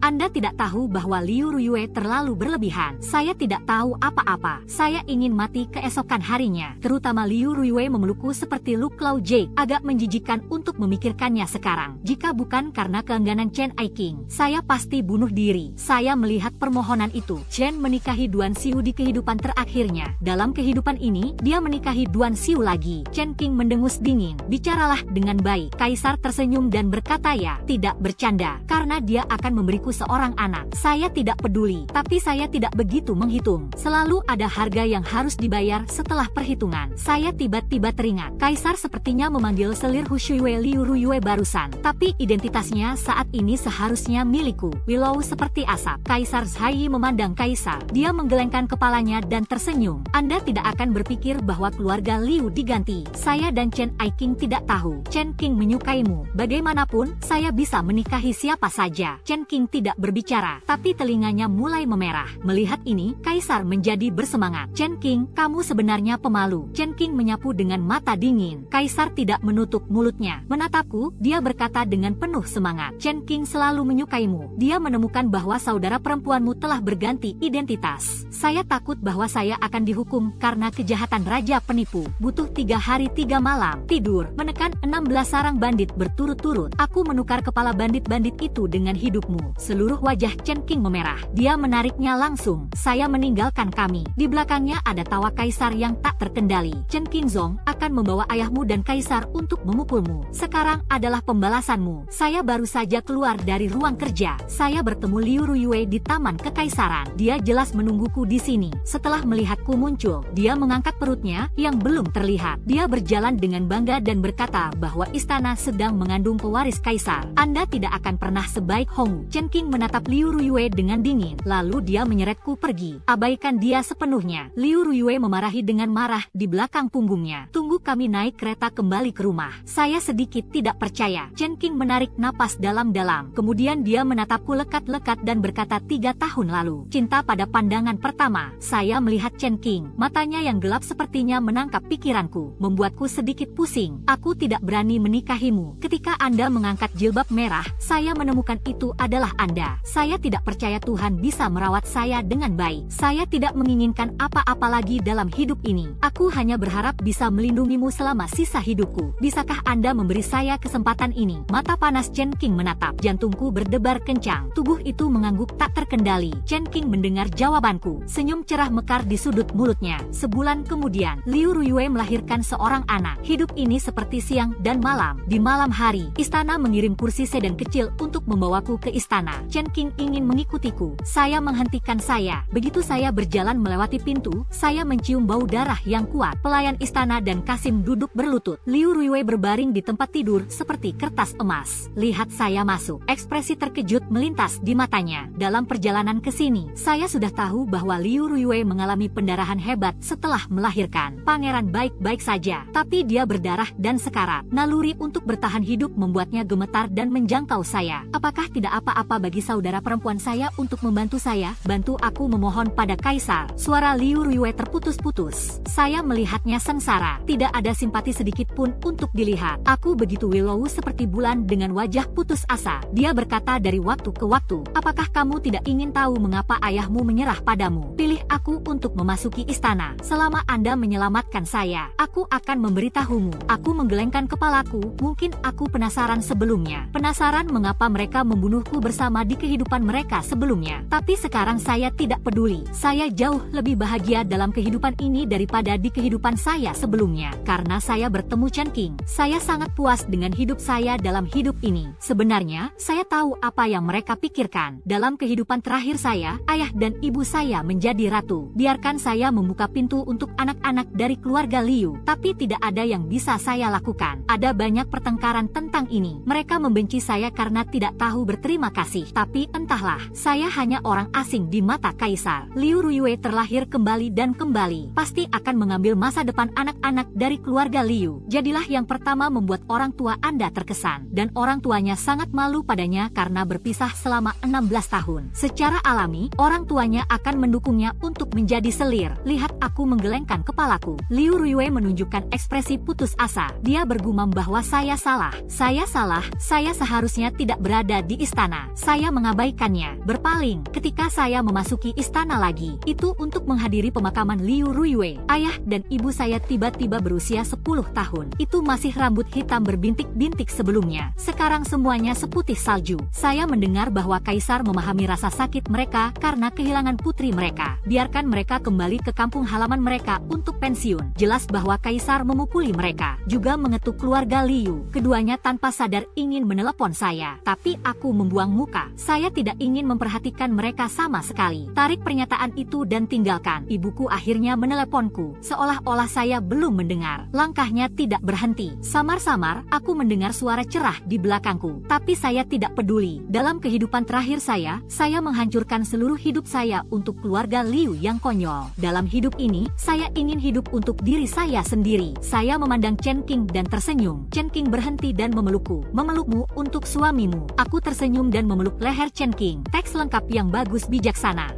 Anda tidak tahu bahwa Liu Ruyue terlalu berlebihan. Saya tidak tahu apa-apa. Saya ingin mati keesokan harinya. Terutama Liu Ruyue memelukku seperti Lu Claw Jake. Agak menjijikan untuk memikirkannya sekarang. Jika bukan karena keengganan Chen Aiking, saya pasti bunuh diri. Saya melihat permohonan itu. Chen menikahi Duan Xiu di kehidupan terakhirnya. Dalam kehidupan ini, dia menikahi Duan Xiu lagi. Chen King mendengus dingin. Bicaralah dengan baik. Kaisar tersenyum dan berkata, ya, tidak bercanda. Karena dia akan memberiku seorang anak. Saya tidak peduli. Tapi saya tidak begitu menghitung. Selalu ada harga yang harus dibayar setelah perhitungan. Saya tiba-tiba teringat. Kaisar sepertinya memanggil selir Hushuiwe Liu Ruyue barusan. Tapi identitasnya saat ini seharusnya milikku. Willow seperti asap. Kaisar Zhai memandang kaisar. Dia menggelengkan kepalanya dan tersenyum. Anda tidak akan berpikir bahwa keluarga Liu diganti. Saya dan Chen Aiking tidak tahu. Chen King menyukaimu. Bagaimanapun, saya bisa menikahi siapa saja. Chen King tidak berbicara, tapi telinganya mulai memerah. Melihat ini, kaisar menjadi bersemangat. Chen King, kamu sebenarnya pemalu. Chen King menyapu dengan mata dingin. Kaisar tidak menutup mulutnya. Menatapku, dia berkata dengan penuh semangat. Chen King selalu menyukaimu. Dia menemukan bahwa saudara perempuanmu telah berganti identitas. Saya takut bahwa saya akan dihukum karena kejahatan raja penipu. Butuh 3 hari 3 malam tidur, menekan 16 sarang bandit berturut-turut. Aku menukar kepala bandit-bandit itu dengan hidupmu. Seluruh wajah Chen King memerah. Dia menariknya langsung. Saya meninggalkan kami. Di belakangnya ada tawa kaisar yang tak terkendali. Chen Qingzong akan membawa ayahmu dan kaisar untuk memukulmu. Sekarang adalah pembalasanmu. Saya baru saja keluar dari ruang kerja. Saya bertemu Liu Ruyue di taman kekaisaran. Dia jelas menungguku di sini. Setelah melihatku muncul, dia mengangkat perutnya yang belum terlihat. Dia berjalan dengan bangga dan berkata bahwa istana sedang mengandung pewaris kaisar. Anda tidak akan pernah sebaik Hongwu. Chen King menatap Liu Ruyue dengan dingin. Lalu dia menyeretku pergi. Abaikan dia sepenuhnya. Liu Ruyue memarahi dengan marah di belakang punggungnya. Tunggu kami naik kereta kembali ke rumah. Saya sedikit tidak percaya. Chen King menarik napas dalam-dalam. Kemudian dia menatapku lekat-lekat dan berkata 3 tahun lalu. Cinta pada pandangan pertama. Saya melihat Chen King. Matanya yang gelap sepertinya menangkap pikiranku. Membuatku sedikit pusing. Aku tidak berani menikahimu. Ketika Anda mengangkat jilbab merah, saya menemukan itu adalah Anda. Saya tidak percaya Tuhan bisa merawat saya dengan baik. Saya tidak menginginkan apa-apa lagi dalam hidup ini. Aku hanya berharap bisa melindungimu selama sisa hidupku. Bisakah Anda memberi saya kesempatan ini? Mata panas Chen King menatap. Jantungku berdebar kencang. Tubuh itu mengangguk tak terkendali. Chen King mendengar jawabanku. Senyum cerah mekar di sudut mulutnya. Sebulan kemudian, Liu Ruyue melahirkan seorang anak. Hidup ini seperti siang dan malam. Di malam hari, istana mengirim kursi sedan kecil untuk membawaku ke istana. Chen King ingin mengikutiku. Saya menghentikan saya. Begitu saya berjalan melewati pintu, saya mencium bau darah yang kuat. Pelayan istana dan Kasim duduk berlutut. Liu Ruyue berbaring di tempat tidur seperti kertas emas. Lihat saya masuk. Ekspresi terkejut melintas di matanya. Dalam perjalanan ke sini, saya sudah tahu bahwa Liu Ruyue mengalami pendarahan hebat setelah melahirkan. Pangeran baik-baik saja, tapi dia berdarah dan sekarat. Naluri untuk bertahan hidup membuatnya gemetar dan menjangkau saya. Apakah tidak apa-apa bagi saudara perempuan saya untuk membantu saya? Bantu aku memohon pada kaisar. Suara Liu Ruyue terputus-putus. Saya melihatnya sengsara. Tidak ada simpati sedikit pun untuk dilihat. Aku begitu Willow seperti bulan dengan wajah putus asa. Dia berkata dari waktu ke waktu, apakah kamu tidak ingin tahu mengapa ayahmu menyerah padamu? Pilih aku untuk memasuki istana. Selama Anda menyelamatkan saya, aku akan memberitahumu. Aku menggelengkan kepalaku. Mungkin aku penasaran sebelumnya. Penasaran mengapa mereka membunuhku bersama di kehidupan mereka sebelumnya. Tapi sekarang saya tidak peduli. Saya jauh lebih bahagia dalam kehidupan ini daripada di kehidupan saya sebelumnya. Karena saya bertemu Chen King, saya sangat puas dengan hidup saya dalam hidup ini. Sebenarnya, saya tahu apa yang mereka pikirkan. Dalam kehidupan terakhir saya, ayah dan ibu saya menjadi ratu. Biarkan saya membuka pintu untuk anak-anak dari keluarga Liu, tapi tidak ada yang bisa saya lakukan. Ada banyak pertengkaran tentang ini. Mereka membenci saya karena tidak tahu berterima kasih. Tapi entahlah, saya hanya orang asing di mata kaisar. Liu Ruiyue terlahir kembali dan kembali. Pasti akan mengambil masa depan anak-anak dari keluarga Liu. Jadilah yang pertama membuat orang tua Anda terkesan. Dan orang tuanya sangat malu padanya karena berpisah selama 16 tahun. Secara alami, orang tuanya akan mendukungnya untuk menjadi selir. Lihat aku menggelengkan kepalaku. Liu Ruiyue menunjukkan ekspresi putus asa. Dia bergumam bahwa saya salah. Saya salah, saya seharusnya tidak berada di istana. Saya mengabaikannya. Berpaling, ketika saya memasuki istana lagi, itu untuk menghadiri pemakaman Liu Ruiyue. Ayah dan ibu saya tiba-tiba berusia 10 tahun. Itu masih rambut hitam berbintik-bintik sebelumnya. Sekarang semuanya seputih salju. Saya mendengar bahwa kaisar memahami rasa sakit mereka karena kehilangan putri mereka. Biarkan mereka kembali ke kampung halaman mereka untuk pensiun. Jelas bahwa kaisar memukuli mereka. Juga mengetuk keluarga Liu. Keduanya tanpa sadar ingin menelepon saya. Tapi aku membuang muka. Saya tidak ingin memperhatikan mereka sama sekali. Tarik pernyataan itu dan tinggalkan. Ibuku akhirnya meneleponku. Seolah-olah saya belum mendengar. Langkahnya tidak berhenti. Samar-samar, aku mendengar suara cerah di belakangku. Tapi saya tidak peduli. Dalam kehidupan terakhir saya menghancurkan seluruh hidup saya untuk keluarga Liu yang konyol. Dalam hidup ini, saya ingin hidup untuk diri saya sendiri. Saya memandang Chen Qing dan tersenyum. Chen Qing berhenti dan memelukku. Memelukmu untuk suamimu. Aku tersenyum dan memeluk leher Chen Qing. Teks lengkap yang bagus bijaksana.